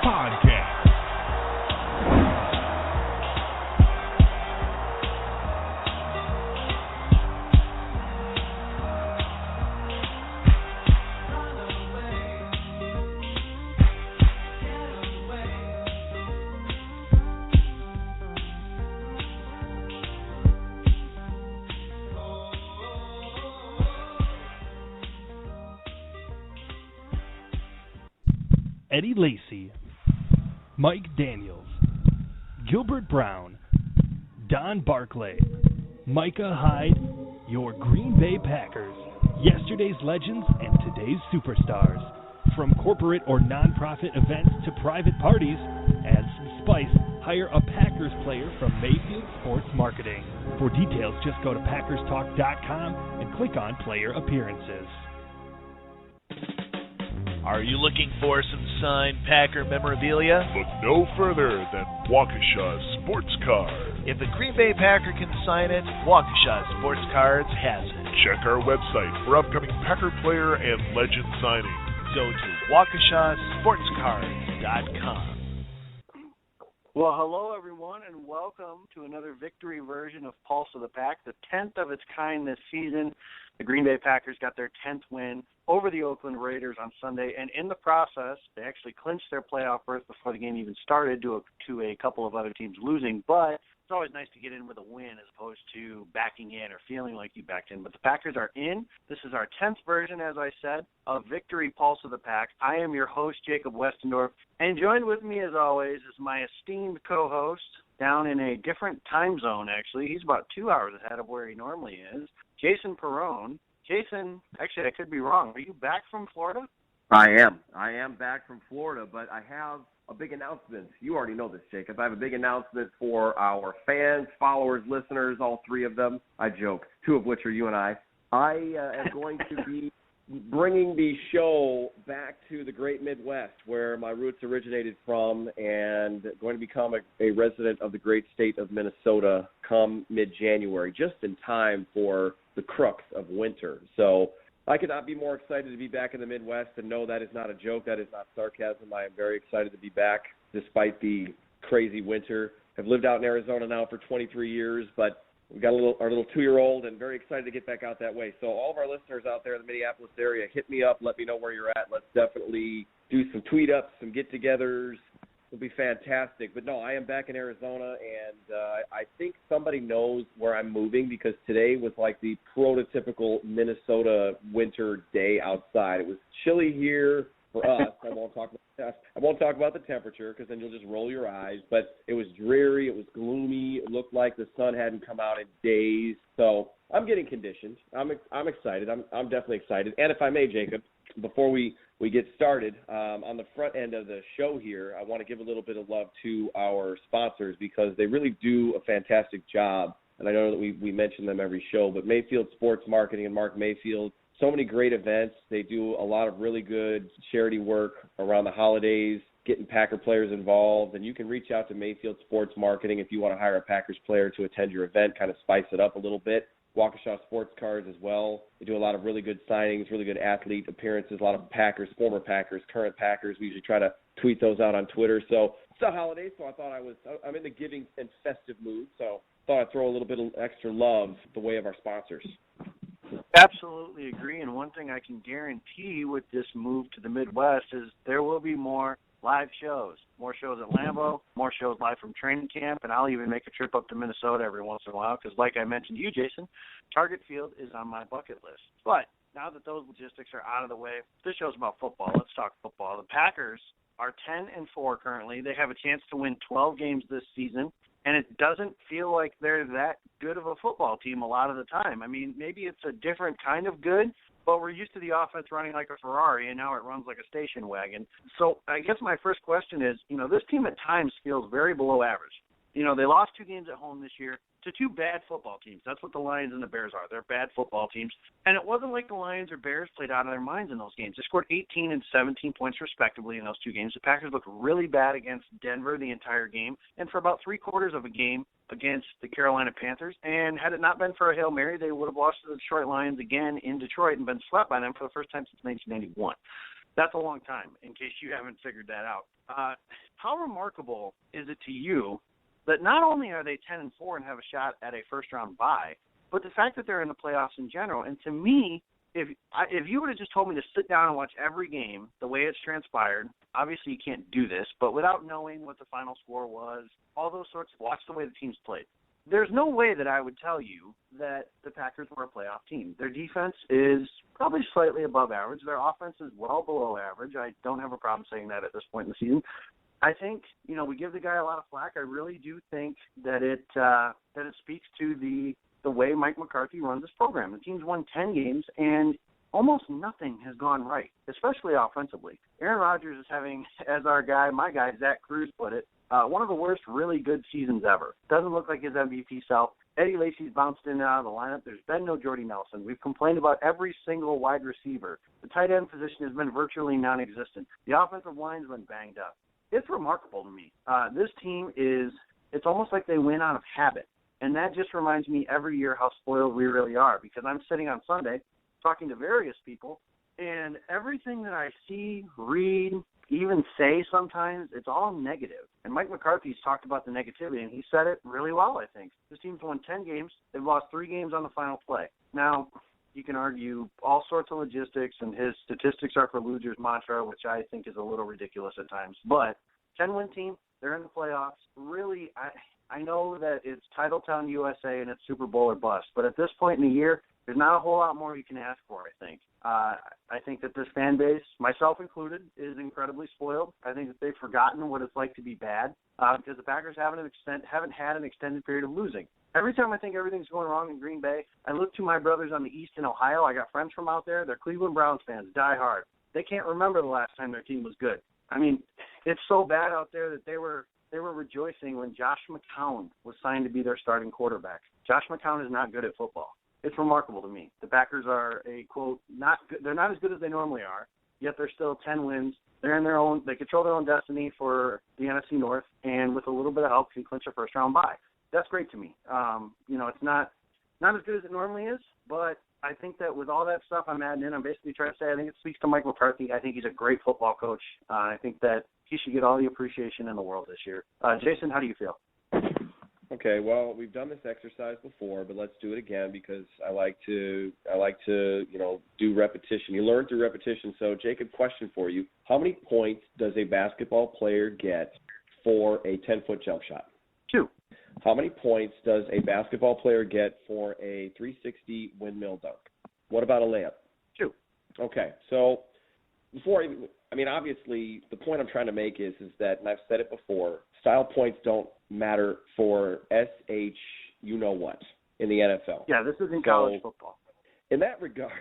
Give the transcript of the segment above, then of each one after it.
Podcast. Eddie Lacy, Mike Daniels, Gilbert Brown, Don Barclay, Micah Hyde, your Green Bay Packers, yesterday's legends and today's superstars. From corporate or nonprofit events to private parties, add some spice, hire a Packers player from Mayfield Sports Marketing. For details, just go to PackersTalk.com and click on Player Appearances. Are you looking for some signed Packer memorabilia? Look no further than Waukesha Sports Cards. If the Green Bay Packer can sign it, Waukesha Sports Cards has it. Check our website for upcoming Packer player and legend signings. Go to WaukeshaSportsCards.com. Well, hello, everyone, and welcome to another victory version of Pulse of the Pack, the 10th of its kind this season. The Green Bay Packers got their 10th win over the Oakland Raiders on Sunday, and in the process, they actually clinched their playoff berth before the game even started to a couple of other teams losing. But it's always nice to get in with a win as opposed to backing in or feeling like you backed in. But the Packers are in. This is our 10th version, as I said, of Victory Pulse of the Pack. I am your host, Jacob Westendorf, and joined with me, as always, is my esteemed co-host down in a different time zone, actually. He's about 2 hours ahead of where he normally is, Jason Perrone. Jason, actually, I could be wrong. Are you back from Florida? I am back from Florida, but I have a big announcement. You already know this, Jacob. I have a big announcement for our fans, followers, listeners, all three of them. I joke, two of which are you and I. I am going to be bringing the show back to the great Midwest, where my roots originated from, and going to become a resident of the great state of Minnesota come mid-January, just in time for the crux of winter. So I could not be more excited to be back in the Midwest, and no, that is not a joke. That is not sarcasm. I am very excited to be back despite the crazy winter. I've lived out in Arizona now for 23 years, but we've got our little 2-year-old, and very excited to get back out that way. So all of our listeners out there in the Minneapolis area, hit me up. Let me know where you're at. Let's definitely do some tweet-ups, some get-togethers. It'll be fantastic. But, no, I am back in Arizona, and I think somebody knows where I'm moving, because today was like the prototypical Minnesota winter day outside. It was chilly here for us. I won't talk about the temperature, because then you'll just roll your eyes. But it was dreary. It was gloomy. It looked like the sun hadn't come out in days. So I'm getting conditioned. I'm excited. I'm definitely excited. And if I may, Jacob, before we get started, on the front end of the show here, I want to give a little bit of love to our sponsors, because they really do a fantastic job. And I know that we mention them every show, but Mayfield Sports Marketing and Mark Mayfield, so many great events. They do a lot of really good charity work around the holidays, getting Packer players involved. And you can reach out to Mayfield Sports Marketing if you want to hire a Packers player to attend your event, kind of spice it up a little bit. Waukesha Sports Cards as well. They do a lot of really good signings, really good athlete appearances, a lot of Packers, former Packers, current Packers. We usually try to tweet those out on Twitter. So it's the holidays, so I'm in the giving and festive mood, so thought I'd throw a little bit of extra love the way of our sponsors. Absolutely agree, and one thing I can guarantee with this move to the Midwest is there will be more live shows, more shows at Lambeau, more shows live from training camp, and I'll even make a trip up to Minnesota every once in a while, because like I mentioned to you, Jason, Target Field is on my bucket list. But now that those logistics are out of the way, this show's about football. Let's talk football. The Packers are 10-4 currently. They have a chance to win 12 games this season, and it doesn't feel like they're that good of a football team a lot of the time. I mean, maybe it's a different kind of good, but we're used to the offense running like a Ferrari, and now it runs like a station wagon. So I guess my first question is, this team at times feels very below average. They lost 2 games at home this year to 2 bad football teams. That's what the Lions and the Bears are. They're bad football teams. And it wasn't like the Lions or Bears played out of their minds in those games. They scored 18 and 17 points respectively in those 2 games. The Packers looked really bad against Denver the entire game, and for about 3/4 of a game against the Carolina Panthers. And had it not been for a Hail Mary, they would have lost to the Detroit Lions again in Detroit and been swept by them for the first time since 1991. That's a long time, in case you haven't figured that out. How remarkable is it to you that not only are they 10-4 and have a shot at a first-round bye, but the fact that they're in the playoffs in general? And to me, if you would have just told me to sit down and watch every game the way it's transpired, obviously you can't do this, but without knowing what the final score was, all those sorts of, watch the way the teams played. There's no way that I would tell you that the Packers were a playoff team. Their defense is probably slightly above average. Their offense is well below average. I don't have a problem saying that at this point in the season. I think, we give the guy a lot of flack. I really do think that it speaks to the way Mike McCarthy runs this program. The team's won 10 games, and almost nothing has gone right, especially offensively. Aaron Rodgers is having, as my guy, Zach Cruz put it, one of the worst really good seasons ever. Doesn't look like his MVP self. Eddie Lacy's bounced in and out of the lineup. There's been no Jordy Nelson. We've complained about every single wide receiver. The tight end position has been virtually non-existent. The offensive line's been banged up. It's remarkable to me. This team it's almost like they win out of habit. And that just reminds me every year how spoiled we really are, because I'm sitting on Sunday talking to various people, and everything that I see, read, even say sometimes, it's all negative. And Mike McCarthy's talked about the negativity, and he said it really well, I think. This team's won 10 games. They've lost 3 games on the final play. Now, you can argue all sorts of logistics, and his statistics are for losers mantra, which I think is a little ridiculous at times. But 10-win team, they're in the playoffs. Really, I know that it's Titletown USA and it's Super Bowl or bust, but at this point in the year, there's not a whole lot more you can ask for, I think. I think that this fan base, myself included, is incredibly spoiled. I think that they've forgotten what it's like to be bad because the Packers haven't had an extended period of losing. Every time I think everything's going wrong in Green Bay, I look to my brothers on the East in Ohio. I got friends from out there. They're Cleveland Browns fans, die hard. They can't remember the last time their team was good. I mean, it's so bad out there that they were rejoicing when Josh McCown was signed to be their starting quarterback. Josh McCown is not good at football. It's remarkable to me. The Packers are a, quote, not good. They're not as good as they normally are, yet they're still 10 wins. They're in their own, they control their own destiny for the NFC North, and with a little bit of help can clinch a first-round bye. That's great to me. It's not as good as it normally is, but I think that with all that stuff I'm adding in, I'm basically trying to say I think it speaks to Mike McCarthy. I think he's a great football coach. I think that he should get all the appreciation in the world this year. Jason, how do you feel? Okay, well, we've done this exercise before, but let's do it again because I like to do repetition. You learn through repetition. So, Jacob, question for you. How many points does a basketball player get for a 10-foot jump shot? 2. How many points does a basketball player get for a 360 windmill dunk? What about a layup? 2. Okay, so obviously, the point I'm trying to make is that, and I've said it before, style points don't matter for you-know-what in the NFL. Yeah, this is in college football. In that regard,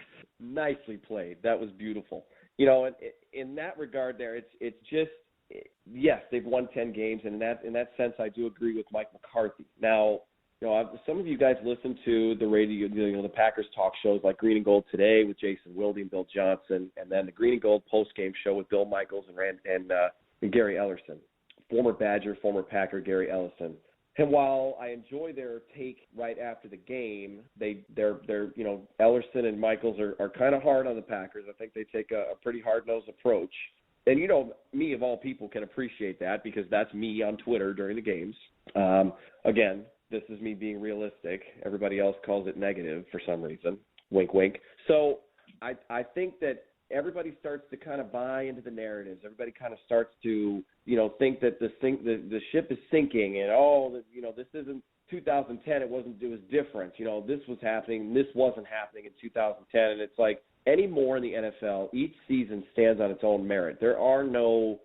nicely played. That was beautiful. In that regard there, it's just, yes, they've won 10 games, and in that sense, I do agree with Mike McCarthy. Now, some of you guys listen to the radio, the Packers talk shows like Green and Gold Today with Jason Wilde and Bill Johnson, and then the Green and Gold postgame show with Bill Michaels and Gary Ellerson, former Badger, former Packer Gary Ellerson. And while I enjoy their take right after the game, they're Ellerson and Michaels are kind of hard on the Packers. I think they take a pretty hard-nosed approach. And me of all people can appreciate that because that's me on Twitter during the games. Again, this is me being realistic. Everybody else calls it negative for some reason. Wink, wink. So I think that everybody starts to kind of buy into the narratives. Everybody kind of starts to, think that the ship is sinking and, this isn't 2010. It was different. This was happening. This wasn't happening in 2010. And it's like anymore in the NFL, each season stands on its own merit. There are no,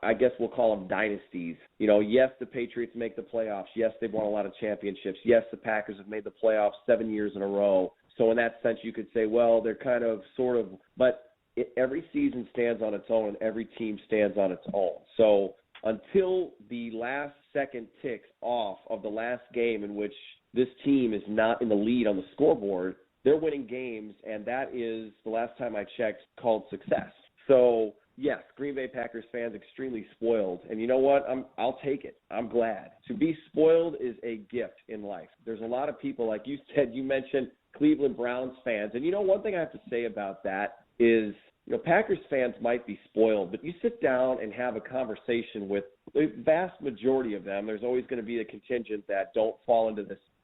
I guess we'll call them dynasties. Yes, the Patriots make the playoffs. Yes, they've won a lot of championships. Yes, the Packers have made the playoffs 7 years in a row. So in that sense, you could say, well, they're kind of sort of, but every season stands on its own and every team stands on its own. So until the last second ticks off of the last game in which this team is not in the lead on the scoreboard, they're winning games, and that is, the last time I checked, called success. So, yes, Green Bay Packers fans extremely spoiled. And you know what? I'll take it. I'm glad. To be spoiled is a gift in life. There's a lot of people, like you said, you mentioned Cleveland Browns fans. And one thing I have to say about that is Packers fans might be spoiled, but you sit down and have a conversation with the vast majority of them. There's always going to be a contingent that don't fall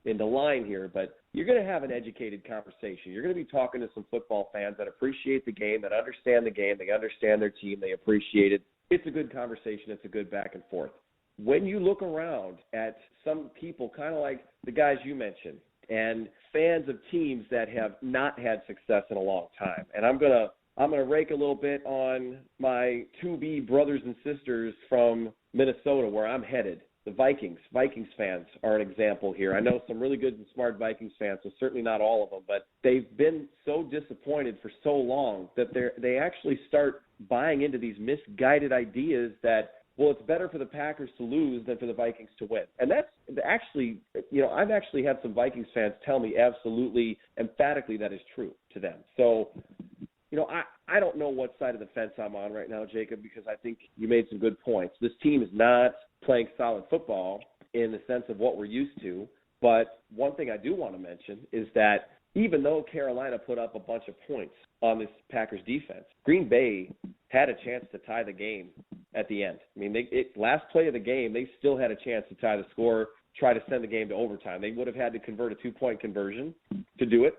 into line here, but you're going to have an educated conversation. You're going to be talking to some football fans that appreciate the game, that understand the game, they understand their team, they appreciate it. It's a good conversation. It's a good back and forth. When you look around at some people, kind of like the guys you mentioned, and fans of teams that have not had success in a long time, and I'm gonna rake a little bit on my 2B brothers and sisters from Minnesota, where I'm headed. The Vikings. Vikings fans are an example here. I know some really good and smart Vikings fans, so certainly not all of them, but they've been so disappointed for so long that they actually start buying into these misguided ideas that, well, it's better for the Packers to lose than for the Vikings to win. And that's actually, I've actually had some Vikings fans tell me absolutely, emphatically that is true to them. So, I don't know what side of the fence I'm on right now, Jacob, because I think you made some good points. This team is not playing solid football in the sense of what we're used to. But one thing I do want to mention is that even though Carolina put up a bunch of points on this Packers defense, Green Bay had a chance to tie the game at the end. I mean, last play of the game, they still had a chance to tie the score, try to send the game to overtime. They would have had to convert a 2-point conversion to do it,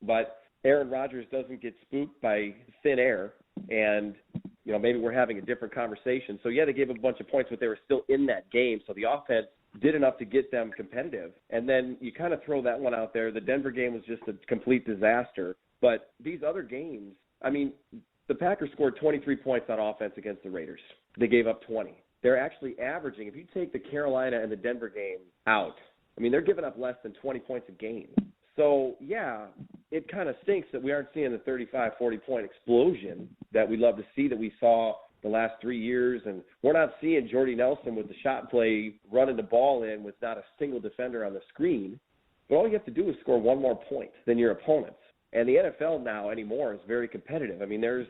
but Aaron Rodgers doesn't get spooked by thin air, and maybe we're having a different conversation. So, yeah, they gave a bunch of points, but they were still in that game. So the offense did enough to get them competitive. And then you kind of throw that one out there. The Denver game was just a complete disaster. But these other games, I mean, the Packers scored 23 points on offense against the Raiders. They gave up 20. They're actually averaging, if you take the Carolina and the Denver game out, I mean, they're giving up less than 20 points a game. So, yeah, it kind of stinks that we aren't seeing the 35, 40-point explosion that we love to see that we saw the last 3 years. And we're not seeing Jordy Nelson with the shot play running the ball in with not a single defender on the screen. But all you have to do is score one more point than your opponents. And the NFL now anymore is very competitive. I mean, there's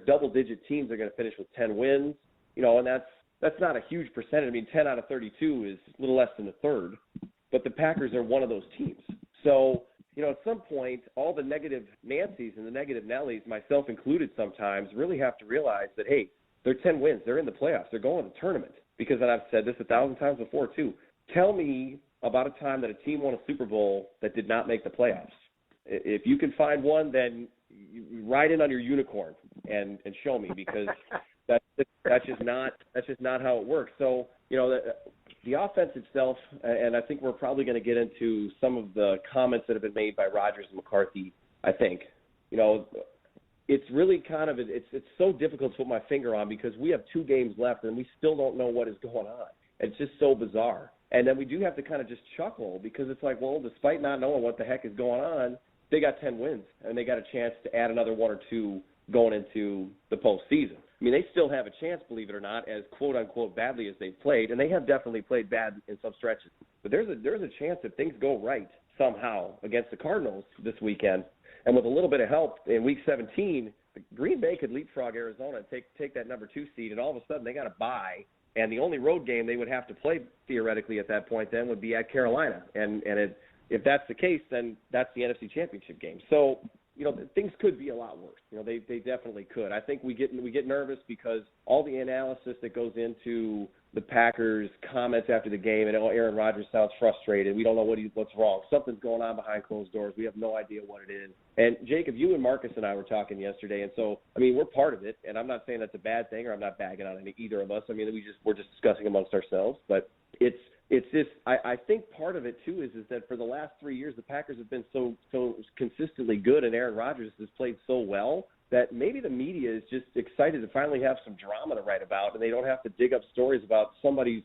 double-digit teams that are going to finish with 10 wins, and that's not a huge percentage. I mean, 10 out of 32 is a little less than a third. But the Packers are one of those teams. So, at some point, all the negative Nancys and the negative Nellies, myself included sometimes, really have to realize that, hey, they're 10 wins. They're in the playoffs. They're going to the tournament. Because, and I've said this 1,000 times before, too, tell me about a time that a team won a Super Bowl that did not make the playoffs. If you can find one, then you ride in on your unicorn and show me, because that's just not how it works. So, the offense itself, and I think we're probably going to get into some of the comments that have been made by Rodgers and McCarthy, I think. It's really kind of, it's so difficult to put my finger on, because we have 2 games left and we still don't know what is going on. It's just so bizarre. And then we do have to kind of just chuckle, because it's like, well, despite not knowing what the heck is going on, they got 10 wins, and they got a chance to add another 1 or 2 going into the postseason. I mean, they still have a chance, believe it or not, as quote-unquote badly as they've played, and they have definitely played bad in some stretches. But there's a chance that things go right somehow against the Cardinals this weekend, and with a little bit of help in Week 17, Green Bay could leapfrog Arizona and take that number 2 seed, and all of a sudden they got a bye, and the only road game they would have to play theoretically at that point then would be at Carolina, and if that's the case, then that's the NFC Championship game. So, things could be a lot worse. They definitely could. I think we get nervous because all the analysis that goes into the Packers' comments after the game, and Aaron Rodgers sounds frustrated. We don't know what's wrong. Something's going on behind closed doors. We have no idea what it is. And, Jacob, you and Marcus and I were talking yesterday, and so, I mean, we're part of it, and I'm not saying that's a bad thing, or I'm not bagging on either of us. I mean, we're just discussing amongst ourselves, but it's just, I think part of it, too, is that for the last 3 years, the Packers have been so consistently good, and Aaron Rodgers has played so well that maybe the media is just excited to finally have some drama to write about, and they don't have to dig up stories about somebody's,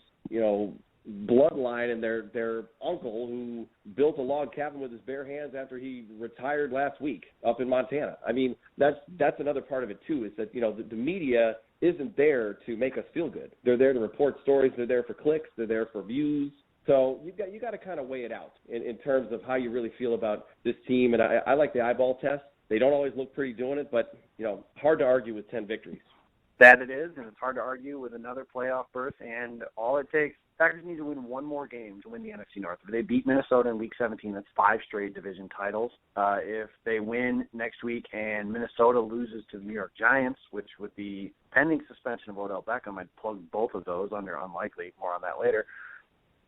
bloodline and their uncle who built a log cabin with his bare hands after he retired last week up in Montana. I mean, that's another part of it, too, is that, the media isn't there to make us feel good. They're there to report stories. They're there for clicks. They're there for views. So you got to kind of weigh it out in terms of how you really feel about this team. And I like the eyeball test. They don't always look pretty doing it, but, hard to argue with 10 victories. That it is, and it's hard to argue with another playoff berth, and all it takes, Packers need to win one more game to win the NFC North. If they beat Minnesota in Week 17, that's 5 straight division titles. If they win next week and Minnesota loses to the New York Giants, which with the pending suspension of Odell Beckham, I'd plug both of those under unlikely, more on that later.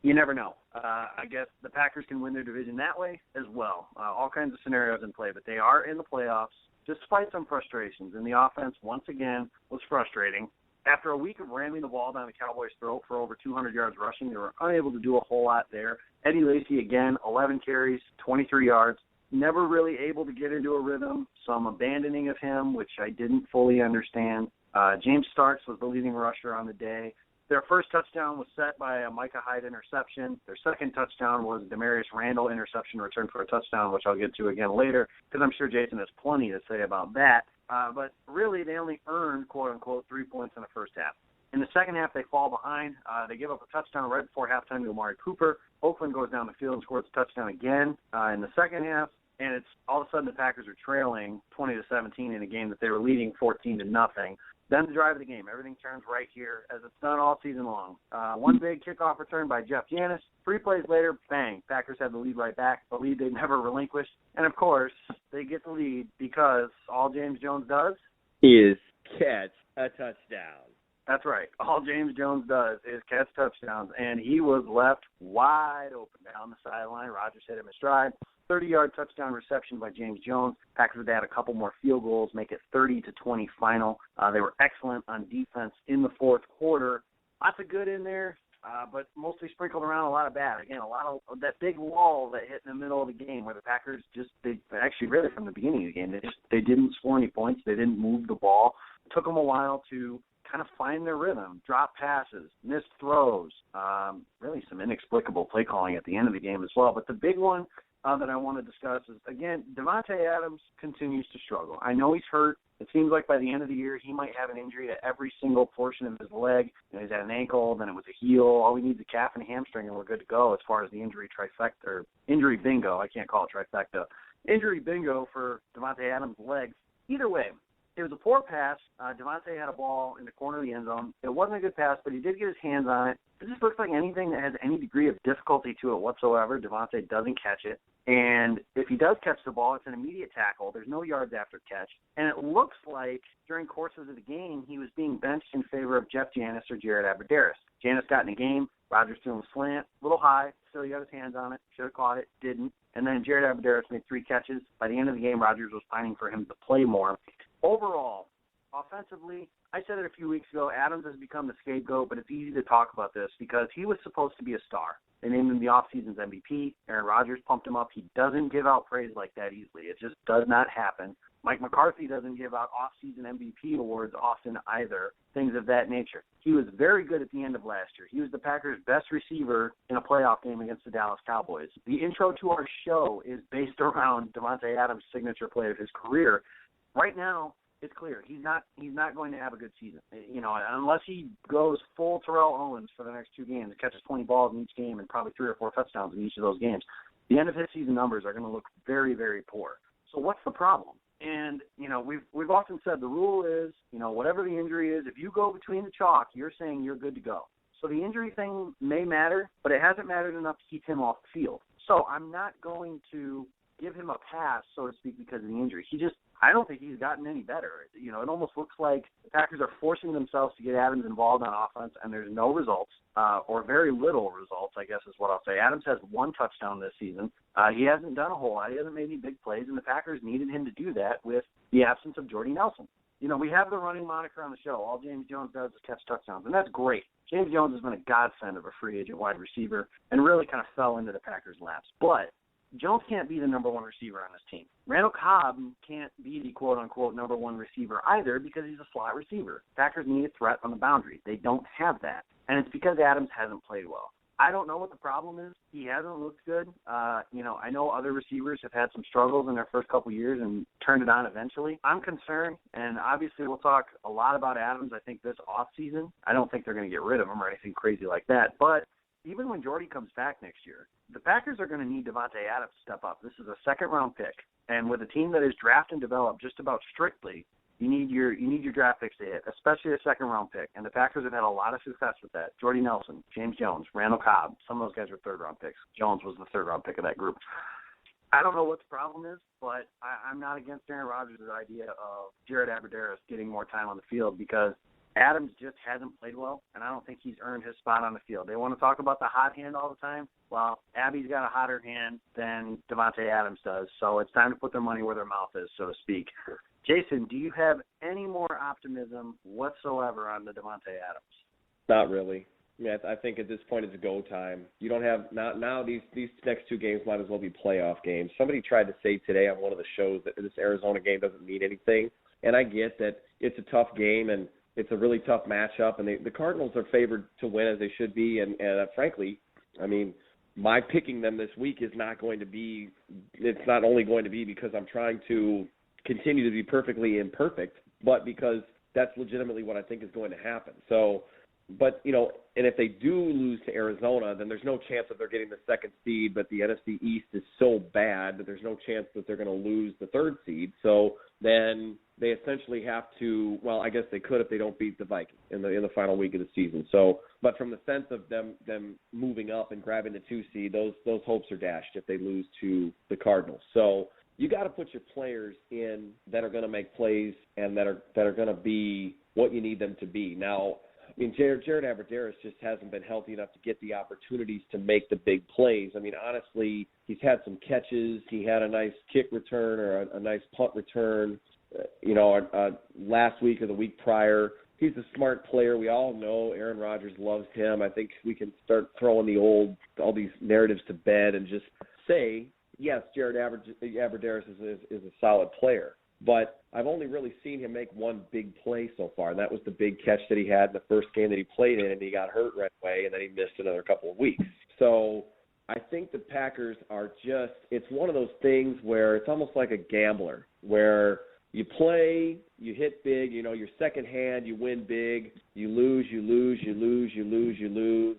You never know. I guess the Packers can win their division that way as well. All kinds of scenarios in play, but they are in the playoffs despite some frustrations. And the offense, once again, was frustrating. After a week of ramming the ball down the Cowboys' throat for over 200 yards rushing, they were unable to do a whole lot there. Eddie Lacy, again, 11 carries, 23 yards. Never really able to get into a rhythm. Some abandoning of him, which I didn't fully understand. James Starks was the leading rusher on the day. Their first touchdown was set by a Micah Hyde interception. Their second touchdown was a Demarius Randall interception returned for a touchdown, which I'll get to again later, because I'm sure Jason has plenty to say about that. But really, they only earned, quote-unquote, 3 points in the first half. In the second half, they fall behind. They give up a touchdown right before halftime to Amari Cooper. Oakland goes down the field and scores a touchdown again in the second half. And it's all of a sudden the Packers are trailing 20-17 in a game that they were leading 14-0. Then the drive of the game, everything turns right here, as it's done all season long. One big kickoff return by Jeff Janis. 3 plays later, bang, Packers have the lead right back, a lead they never relinquished. And, of course, they get the lead because all James Jones does is catch a touchdown. That's right. All James Jones does is catch touchdowns, and he was left wide open down the sideline. Rodgers hit him in stride. 30-yard touchdown reception by James Jones. Packers would add a couple more field goals, make it 30-20 final. They were excellent on defense in the fourth quarter. Lots of good in there, but mostly sprinkled around a lot of bad. Again, a lot of that big lull that hit in the middle of the game where the Packers they actually really from the beginning of the game, they didn't score any points. They didn't move the ball. It took them a while to kind of find their rhythm, drop passes, missed throws, really some inexplicable play calling at the end of the game as well. But the big one that I want to discuss is, again, Davante Adams continues to struggle. I know he's hurt. It seems like by the end of the year he might have an injury to every single portion of his leg. He's had an ankle, then it was a heel. All we need is a calf and a hamstring, and we're good to go as far as the injury trifecta, or injury bingo. I can't call it trifecta. Injury bingo for Davante Adams' legs. Either way, it was a poor pass. Davante had a ball in the corner of the end zone. It wasn't a good pass, but he did get his hands on it. It just looks like anything that has any degree of difficulty to it whatsoever, Davante doesn't catch it. And if he does catch the ball, it's an immediate tackle. There's no yards after catch. And it looks like during courses of the game, he was being benched in favor of Jeff Janis or Jared Abbrederis. Janis got in the game. Rodgers threw him a slant, a little high. Still, he got his hands on it. Should have caught it. Didn't. And then Jared Abbrederis made 3 catches. By the end of the game, Rodgers was pining for him to play more. Overall, offensively, I said it a few weeks ago, Adams has become the scapegoat, but it's easy to talk about this because he was supposed to be a star. They named him the offseason's MVP. Aaron Rodgers pumped him up. He doesn't give out praise like that easily. It just does not happen. Mike McCarthy doesn't give out off-season MVP awards often either, things of that nature. He was very good at the end of last year. He was the Packers' best receiver in a playoff game against the Dallas Cowboys. The intro to our show is based around Davante Adams' signature play of his career. Right now, it's clear he's not going to have a good season. Unless he goes full Terrell Owens for the next 2 games, catches 20 balls in each game and probably 3 or 4 touchdowns in each of those games. The end of his season numbers are going to look very, very poor. So what's the problem? And we've often said the rule is, whatever the injury is, if you go between the chalk, you're saying you're good to go. So the injury thing may matter, but it hasn't mattered enough to keep him off the field. So I'm not going to give him a pass, so to speak, because of the injury. I don't think he's gotten any better. It almost looks like the Packers are forcing themselves to get Adams involved on offense, and there's no results, or very little results, I guess is what I'll say. Adams has 1 touchdown this season. He hasn't done a whole lot. He hasn't made any big plays, and the Packers needed him to do that with the absence of Jordy Nelson. We have the running moniker on the show. All James Jones does is catch touchdowns, and that's great. James Jones has been a godsend of a free agent wide receiver and really kind of fell into the Packers' laps. But Jones can't be the number 1 receiver on this team. Randall Cobb can't be the quote-unquote number 1 receiver either because he's a slot receiver. Packers need a threat on the boundary. They don't have that. And it's because Adams hasn't played well. I don't know what the problem is. He hasn't looked good. I know other receivers have had some struggles in their first couple years and turned it on eventually. I'm concerned, and obviously we'll talk a lot about Adams, I think, this offseason. I don't think they're going to get rid of him or anything crazy like that. But even when Jordy comes back next year, the Packers are going to need Davante Adams to step up. This is a second-round pick, and with a team that is draft and developed just about strictly You need your draft picks to hit, especially a second-round pick. And the Packers have had a lot of success with that. Jordy Nelson, James Jones, Randall Cobb. Some of those guys were third-round picks. Jones was the third-round pick of that group. I don't know what the problem is, but I'm not against Aaron Rodgers' idea of Jared Abbrederis getting more time on the field because Adams just hasn't played well, and I don't think he's earned his spot on the field. They want to talk about the hot hand all the time. Well, Abby's got a hotter hand than Davante Adams does, so it's time to put their money where their mouth is, so to speak. Jason, do you have any more optimism whatsoever on the Davante Adams? Not really. Yeah, I think at this point it's go time. You don't have now these next two games might as well be playoff games. Somebody tried to say today on one of the shows that this Arizona game doesn't mean anything, and I get that it's a tough game and it's a really tough matchup, and the Cardinals are favored to win as they should be, and frankly, I mean, my picking them this week is not going to be – it's not only going to be because I'm trying to continue to be perfectly imperfect, but because that's legitimately what I think is going to happen. So – but, you know, and if they do lose to Arizona, then there's no chance that they're getting the second seed, but the NFC East is so bad that there's no chance that they're going to lose the third seed. So then they essentially have to, well, I guess they could if they don't beat the Vikings in the final week of the season. So, but from the sense of them moving up and grabbing the 2 seed, those hopes are dashed if they lose to the Cardinals. So you got to put your players in that are going to make plays and that are going to be what you need them to be. Now, I mean, Jared Abbrederis just hasn't been healthy enough to get the opportunities to make the big plays. I mean, honestly, he's had some catches. He had a nice kick return or a nice punt return, last week or the week prior. He's a smart player. We all know Aaron Rodgers loves him. I think we can start throwing all these narratives to bed and just say, yes, Jared Abbrederis is a solid player. But I've only really seen him make one big play so far, and that was the big catch that he had in the first game that he played in, and he got hurt right away, and then he missed another couple of weeks. So I think the Packers are just – it's one of those things where it's almost like a gambler, where you play, you hit big, you know, your second hand, you win big, you lose,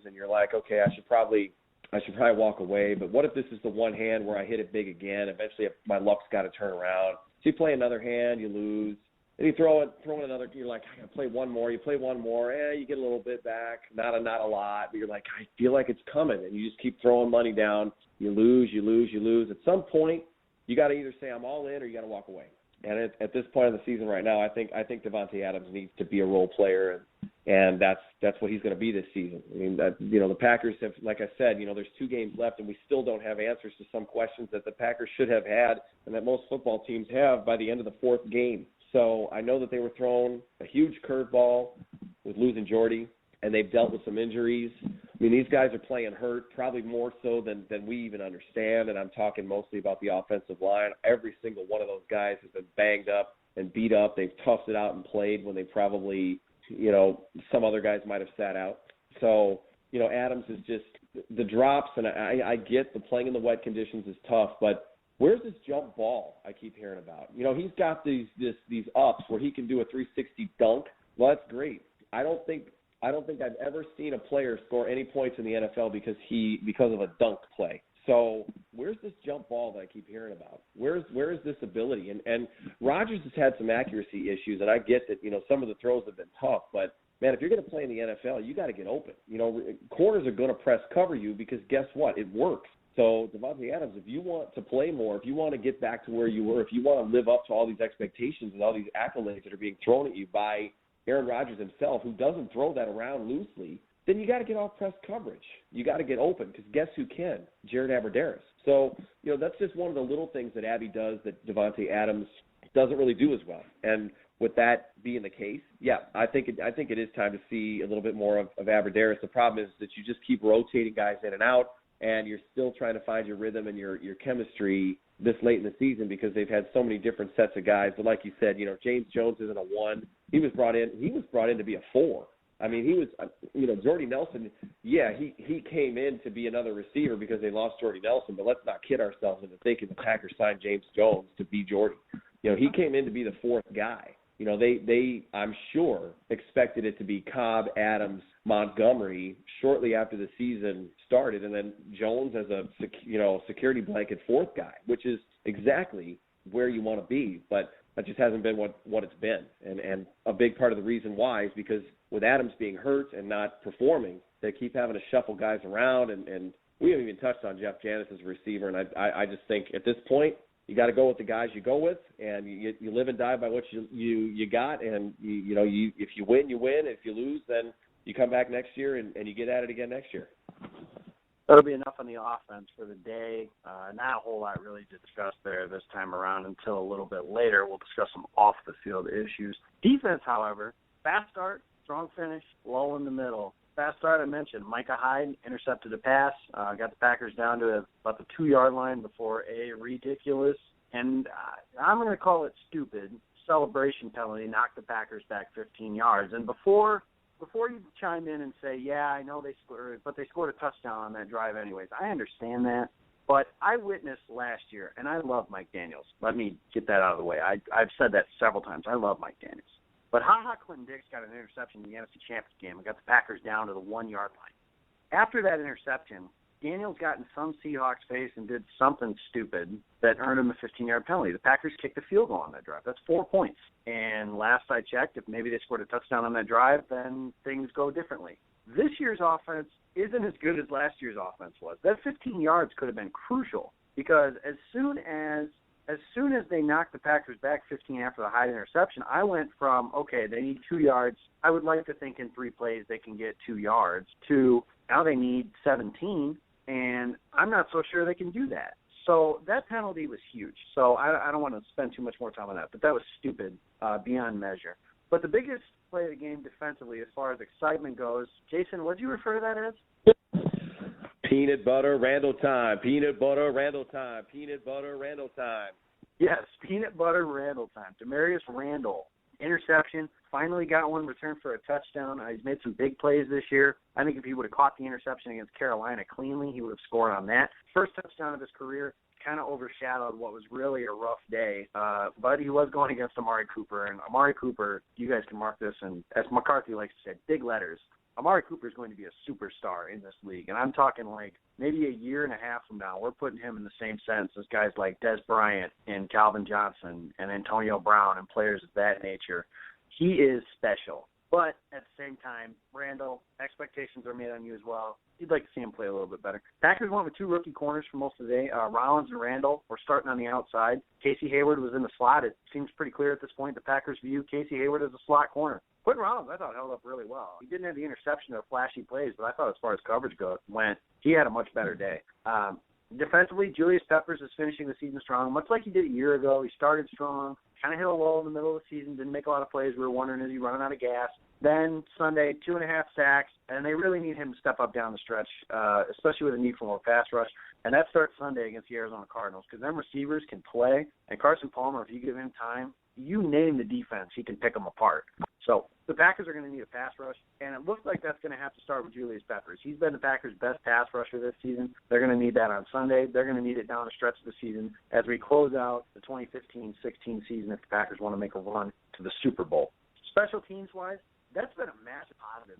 and you're like, okay, I should probably walk away. But what if this is the one hand where I hit it big again? Eventually my luck's got to turn around. So you play another hand, you lose. Then you throw in another, you're like, I got to play one more. You play one more, you get a little bit back, not a lot. But you're like, I feel like it's coming. And you just keep throwing money down. You lose. At some point, you got to either say I'm all in or you got to walk away. And at this point in the season right now, I think Davante Adams needs to be a role player, and that's what he's going to be this season. I mean, the Packers have, like I said, there's 2 games left, and we still don't have answers to some questions that the Packers should have had and that most football teams have by the end of the 4th game. So I know that they were thrown a huge curveball with losing Jordy, and they've dealt with some injuries. I mean, these guys are playing hurt, probably more so than we even understand, and I'm talking mostly about the offensive line. Every single one of those guys has been banged up and beat up. They've toughed it out and played when they probably, some other guys might have sat out. So, Adams is just the drops, and I get the playing in the wet conditions is tough, but where's this jump ball I keep hearing about? He's got these ups where he can do a 360 dunk. Well, that's great. I don't think I've ever seen a player score any points in the NFL because of a dunk play. So where's this jump ball that I keep hearing about? Where is this ability? And Rodgers has had some accuracy issues, and I get that, some of the throws have been tough, but man, if you're going to play in the NFL, you got to get open. Corners are going to press cover you because guess what? It works. So Davante Adams, if you want to play more, if you want to get back to where you were, if you want to live up to all these expectations and all these accolades that are being thrown at you by Aaron Rodgers himself, who doesn't throw that around loosely, then you got to get off press coverage. You got to get open because guess who can? Jared Abbrederis. So, that's just one of the little things that Abby does that Davante Adams doesn't really do as well. And with that being the case, yeah, I think it is time to see a little bit more of Abbrederis. The problem is that you just keep rotating guys in and out, and you're still trying to find your rhythm and your chemistry this late in the season because they've had so many different sets of guys. But like you said, James Jones isn't a 1. He was brought in to be a 4. I mean, he was, Jordy Nelson, yeah, he came in to be another receiver because they lost Jordy Nelson, but let's not kid ourselves into thinking the Packers signed James Jones to be Jordy. He came in to be the 4th guy. They I'm sure, expected it to be Cobb, Adams, Montgomery shortly after the season started, and then Jones as a security blanket 4th guy, which is exactly where you want to be. But that just hasn't been what it's been. And a big part of the reason why is because with Adams being hurt and not performing, they keep having to shuffle guys around. And we haven't even touched on Jeff Janis as a receiver. And I just think at this point, you got to go with the guys you go with, and you live and die by what you got. And if you win, you win. If you lose, then you come back next year and you get at it again next year. That'll be enough on the offense for the day. Not a whole lot really to discuss there this time around until a little bit later. We'll discuss some off-the-field issues. Defense, however, fast start, strong finish, lull in the middle. Fast start, I mentioned. Micah Hyde intercepted a pass, got the Packers down to about the 2-yard line before a ridiculous, and I'm going to call it stupid, celebration penalty knocked the Packers back 15 yards. And before you chime in and say, yeah, I know they scored, but they scored a touchdown on that drive anyways, I understand that. But I witnessed last year, and I love Mike Daniels. Let me get that out of the way. I've said that several times. I love Mike Daniels. But Clinton Dix got an interception in the NFC Championship game and got the Packers down to the 1-yard line. After that interception, Daniels got in some Seahawks face and did something stupid that earned him a 15-yard penalty. The Packers kicked a field goal on that drive. That's 4 points. And last I checked, if maybe they scored a touchdown on that drive, then things go differently. This year's offense isn't as good as last year's offense was. That 15 yards could have been crucial because as soon as they knocked the Packers back 15 after the Hyde interception, I went from, okay, they need 2 yards. I would like to think in 3 plays they can get 2 yards to now they need 17, and I'm not so sure they can do that. So that penalty was huge. So I don't want to spend too much more time on that, but that was stupid beyond measure. But the biggest play of the game defensively as far as excitement goes, Jason, what did you refer to that as? Peanut butter Randall time. Peanut butter Randall time. Peanut butter Randall time. Yes, peanut butter Randall time. Demarius Randall, interception, finally got one returned for a touchdown. He's made some big plays this year. I think if he would have caught the interception against Carolina cleanly, he would have scored on that. First touchdown of his career, kind of overshadowed what was really a rough day. But he was going against Amari Cooper. And Amari Cooper, you guys can mark this, and as McCarthy likes to say, big letters. Amari Cooper is going to be a superstar in this league. And I'm talking like maybe a year and a half from now, we're putting him in the same sense as guys like Des Bryant and Calvin Johnson and Antonio Brown and players of that nature. He is special. But at the same time, Randall, expectations are made on you as well. You'd like to see him play a little bit better. Packers went with 2 rookie corners for most of the day. Rollins and Randall were starting on the outside. Casey Hayward was in the slot. It seems pretty clear at this point the Packers view Casey Hayward as a slot corner. Quentin Rollins, I thought, held up really well. He didn't have the interception or flashy plays, but I thought as far as coverage went, he had a much better day. Defensively, Julius Peppers is finishing the season strong, much like he did a year ago. He started strong, kind of hit a lull in the middle of the season, didn't make a lot of plays. We were wondering, is he running out of gas? Then Sunday, 2.5 sacks, and they really need him to step up down the stretch, especially with a need for more pass rush. And that starts Sunday against the Arizona Cardinals because them receivers can play. And Carson Palmer, if you give him time, you name the defense, he can pick them apart. So the Packers are going to need a pass rush, and it looks like that's going to have to start with Julius Peppers. He's been the Packers' best pass rusher this season. They're going to need that on Sunday. They're going to need it down the stretch of the season as we close out the 2015-16 season if the Packers want to make a run to the Super Bowl. Special teams-wise, that's been a massive positive.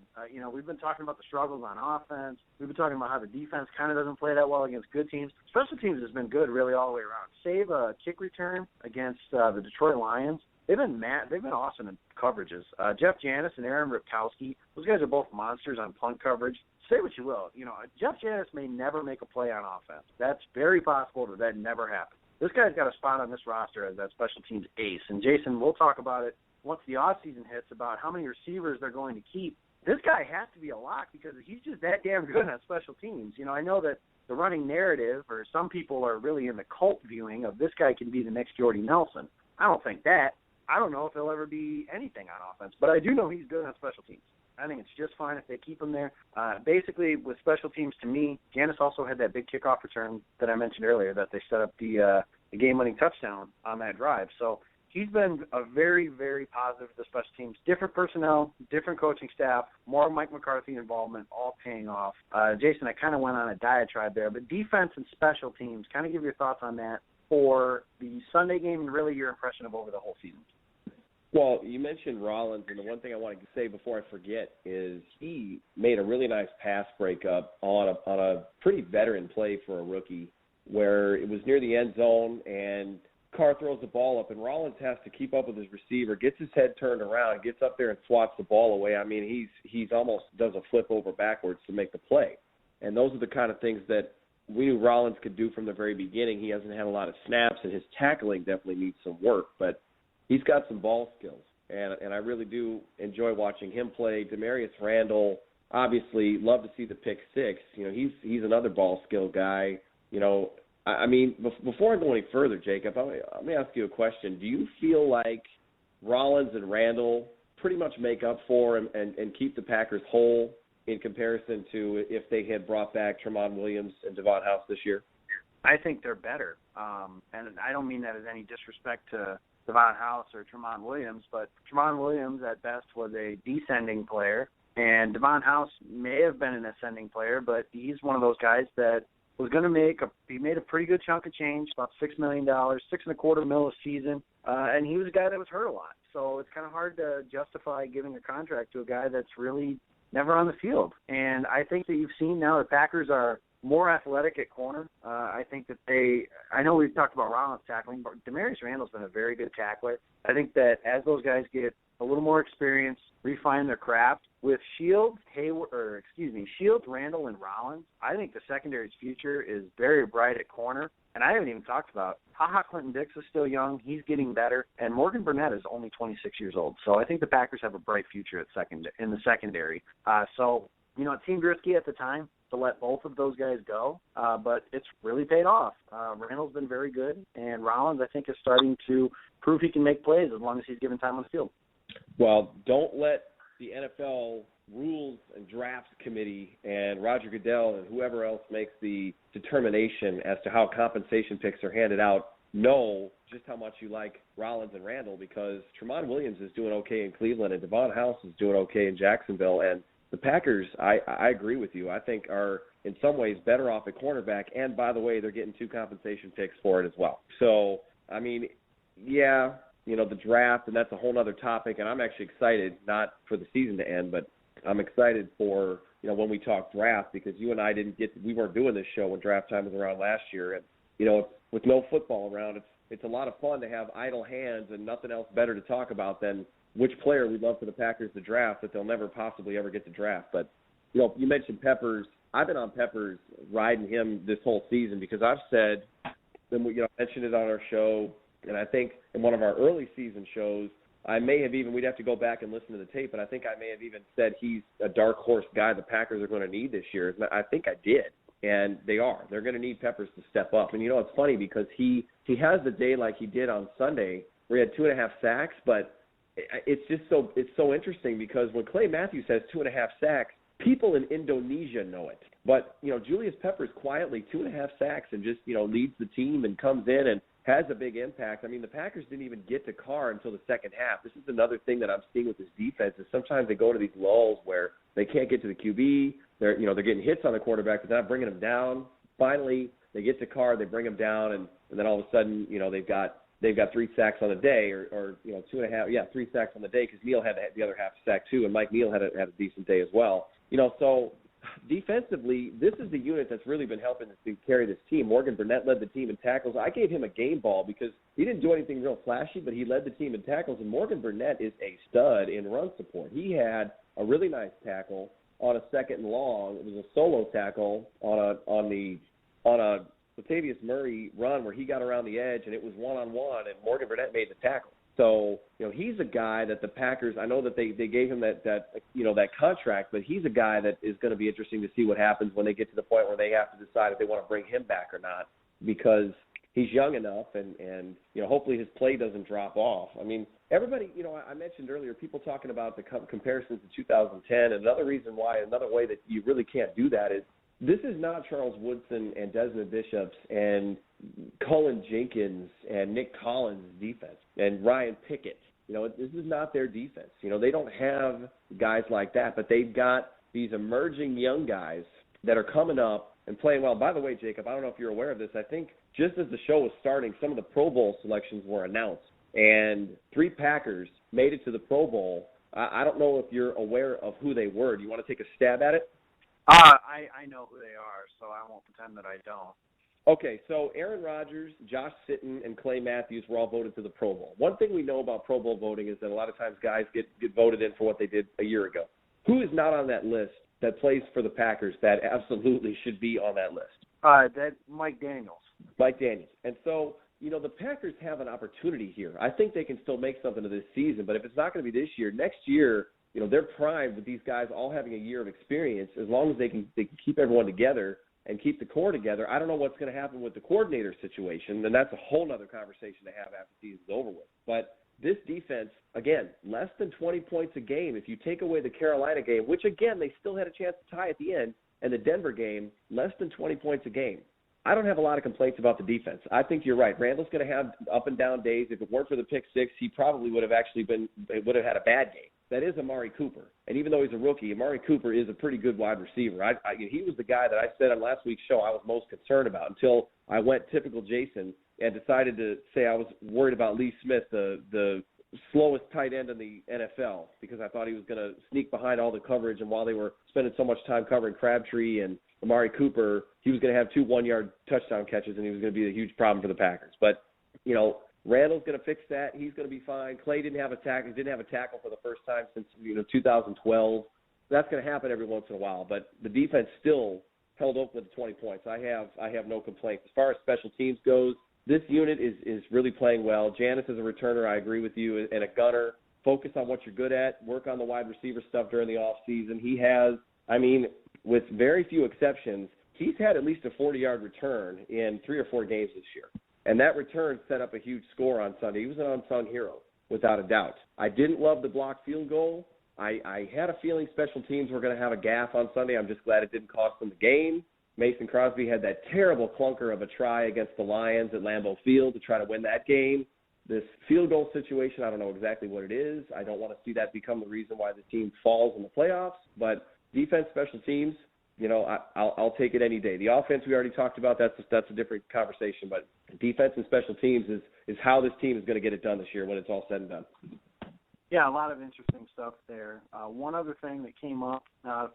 We've been talking about the struggles on offense. We've been talking about how the defense kind of doesn't play that well against good teams. Special teams has been good really all the way around. Save a kick return against the Detroit Lions. They've been awesome in coverages. Jeff Janis and Aaron Ripkowski, those guys are both monsters on punt coverage. Say what you will. Jeff Janis may never make a play on offense. That's very possible that never happens. This guy's got a spot on this roster as that special teams ace. And, Jason, we'll talk about it once the offseason hits about how many receivers they're going to keep. This guy has to be a lock because he's just that damn good on special teams. I know that the running narrative, or some people are really in the cult viewing of this guy can be the next Jordy Nelson. I don't think that. I don't know if he'll ever be anything on offense, but I do know he's good on special teams. I think it's just fine if they keep him there. Basically, with special teams, to me, Janis also had that big kickoff return that I mentioned earlier that they set up the game-winning touchdown on that drive. So he's been a very, very positive for the special teams. Different personnel, different coaching staff, more Mike McCarthy involvement, all paying off. Jason, I kind of went on a diatribe there, but defense and special teams, kind of give your thoughts on that for the Sunday game and really your impression of over the whole season. Well, you mentioned Rollins, and the one thing I wanted to say before I forget is he made a really nice pass breakup on a pretty veteran play for a rookie where it was near the end zone, and Carr throws the ball up, and Rollins has to keep up with his receiver, gets his head turned around, gets up there and swats the ball away. I mean, he's almost does a flip over backwards to make the play. And those are the kind of things that we knew Rollins could do from the very beginning. He hasn't had a lot of snaps, and his tackling definitely needs some work, but he's got some ball skills. And I really do enjoy watching him play. Demarius Randall, obviously, love to see the pick six. You know, he's another ball skill guy. You know, I mean, before I go any further, Jacob, let me ask you a question. Do you feel like Rollins and Randall pretty much make up for and keep the Packers whole in comparison to if they had brought back Tyrann Williams and Devon House this year? I think they're better. And I don't mean that as any disrespect to Devon House or Tyrann Williams, but Tyrann Williams at best was a descending player, and Devon House may have been an ascending player, but he's one of those guys that was going to he made a pretty good chunk of change, about $6 million, $6.25 million a season, and he was a guy that was hurt a lot. So it's kind of hard to justify giving a contract to a guy that's really never on the field. And I think that you've seen now the Packers are more athletic at corner. I think that I know we've talked about Rollins tackling, but Demarius Randall's been a very good tackler. I think that as those guys get a little more experience, refine their craft, with Shields, Randall, and Rollins, I think the secondary's future is very bright at corner. And I haven't even talked about Clinton-Dix is still young. He's getting better. And Morgan Burnett is only 26 years old. So I think the Packers have a bright future in the secondary. So, you know, it seemed risky at the time to let both of those guys go, but it's really paid off. Randall's been very good, and Rollins, I think, is starting to prove he can make plays as long as he's given time on the field. Well, don't let the NFL Rules and Drafts Committee and Roger Goodell and whoever else makes the determination as to how compensation picks are handed out know just how much you like Rollins and Randall, because Tyrann Williams is doing okay in Cleveland and Devon House is doing okay in Jacksonville. And the Packers, I agree with you, I think are in some ways better off at cornerback. And, by the way, they're getting 2 compensation picks for it as well. So, I mean, yeah, you know, the draft, and that's a whole other topic, and I'm actually excited, not for the season to end, but I'm excited for, you know, when we talk draft, because you and I we weren't doing this show when draft time was around last year, and, you know, with no football around, it's a lot of fun to have idle hands and nothing else better to talk about than which player we'd love for the Packers to draft that they'll never possibly ever get to draft. But, you know, you mentioned Peppers. I've been on Peppers riding him this whole season because I've said, you know, I mentioned it on our show, and I think in one of our early season shows, I may have even, we'd have to go back and listen to the tape, but I think I may have even said he's a dark horse guy the Packers are going to need this year. I think I did, and they are. They're going to need Peppers to step up. And, you know, it's funny because he has the day like he did on Sunday where he had 2.5 sacks, but it's so interesting because when Clay Matthews has 2.5 sacks, people in Indonesia know it. But, you know, Julius Peppers quietly 2.5 sacks and just, you know, leads the team and comes in and has a big impact. I mean, the Packers didn't even get to Carr until the second half. This is another thing that I'm seeing with this defense is sometimes they go to these lulls where they can't get to the QB. They're getting hits on the quarterback, but they're not bringing him down. Finally, they get to Carr, they bring him down, and then all of a sudden, you know, they've got 3 sacks on the day, or you know, 3 sacks on the day because Neal had the other half sack too, and Mike Neal had a decent day as well. You know, so defensively, this is the unit that's really been helping to carry this team. Morgan Burnett led the team in tackles. I gave him a game ball because he didn't do anything real flashy, but he led the team in tackles. And Morgan Burnett is a stud in run support. He had a really nice tackle on a 2nd and long. It was a solo tackle on a Latavius Murray run where he got around the edge and it was one-on-one, and Morgan Burnett made the tackle. So, you know, he's a guy that the Packers, I know that they gave him that contract, but he's a guy that is going to be interesting to see what happens when they get to the point where they have to decide if they want to bring him back or not, because he's young enough and you know, hopefully his play doesn't drop off. I mean, everybody, you know, I mentioned earlier, people talking about the comparisons to 2010. Another way that you really can't do that is this is not Charles Woodson and Desmond Bishop's and Cullen Jenkins and Nick Collins' defense and Ryan Pickett. You know, this is not their defense. You know, they don't have guys like that, but they've got these emerging young guys that are coming up and playing well. By the way, Jacob, I don't know if you're aware of this. I think just as the show was starting, some of the Pro Bowl selections were announced, and 3 Packers made it to the Pro Bowl. I don't know if you're aware of who they were. Do you want to take a stab at it? I know who they are, so I won't pretend that I don't. Okay, so Aaron Rodgers, Josh Sitton, and Clay Matthews were all voted to the Pro Bowl. One thing we know about Pro Bowl voting is that a lot of times guys get voted in for what they did a year ago. Who is not on that list that plays for the Packers that absolutely should be on that list? That Mike Daniels. Mike Daniels. And so, the Packers have an opportunity here. I think they can still make something of this season, but if it's not going to be this year, next year, they're primed with these guys all having a year of experience. As long as they can keep everyone together and keep the core together. I don't know what's going to happen with the coordinator situation, and that's a whole other conversation to have after the season's over with. But this defense, again, less than 20 points a game. If you take away the Carolina game, which, again, they still had a chance to tie at the end, and the Denver game, less than 20 points a game. I don't have a lot of complaints about the defense. I think you're right. Randall's going to have up and down days. If it weren't for the pick six, he probably would have had a bad game. That is Amari Cooper. And even though he's a rookie, Amari Cooper is a pretty good wide receiver. He was the guy that I said on last week's show I was most concerned about until I went typical Jason and decided to say I was worried about Lee Smith, the slowest tight end in the NFL, because I thought he was going to sneak behind all the coverage. And while they were spending so much time covering Crabtree and Amari Cooper, he was going to have 2 one-yard touchdown catches, and he was going to be a huge problem for the Packers. But, Randall's going to fix that. He's going to be fine. Clay didn't have a tackle for the first time since 2012. That's going to happen every once in a while. But the defense still held open to 20 points. I have no complaints. As far as special teams goes, this unit is really playing well. Janice is a returner, I agree with you, and a gunner. Focus on what you're good at. Work on the wide receiver stuff during the offseason. He has, with very few exceptions, he's had at least a 40-yard return in 3 or 4 games this year. And that return set up a huge score on Sunday. He was an unsung hero, without a doubt. I didn't love the blocked field goal. I had a feeling special teams were going to have a gaffe on Sunday. I'm just glad it didn't cost them the game. Mason Crosby had that terrible clunker of a try against the Lions at Lambeau Field to try to win that game. This field goal situation, I don't know exactly what it is. I don't want to see that become the reason why the team falls in the playoffs. But defense, special teams, I'll take it any day. The offense we already talked about, that's a different conversation. But defense and special teams is how this team is going to get it done this year when it's all said and done. Yeah, a lot of interesting stuff there. One other thing that came up,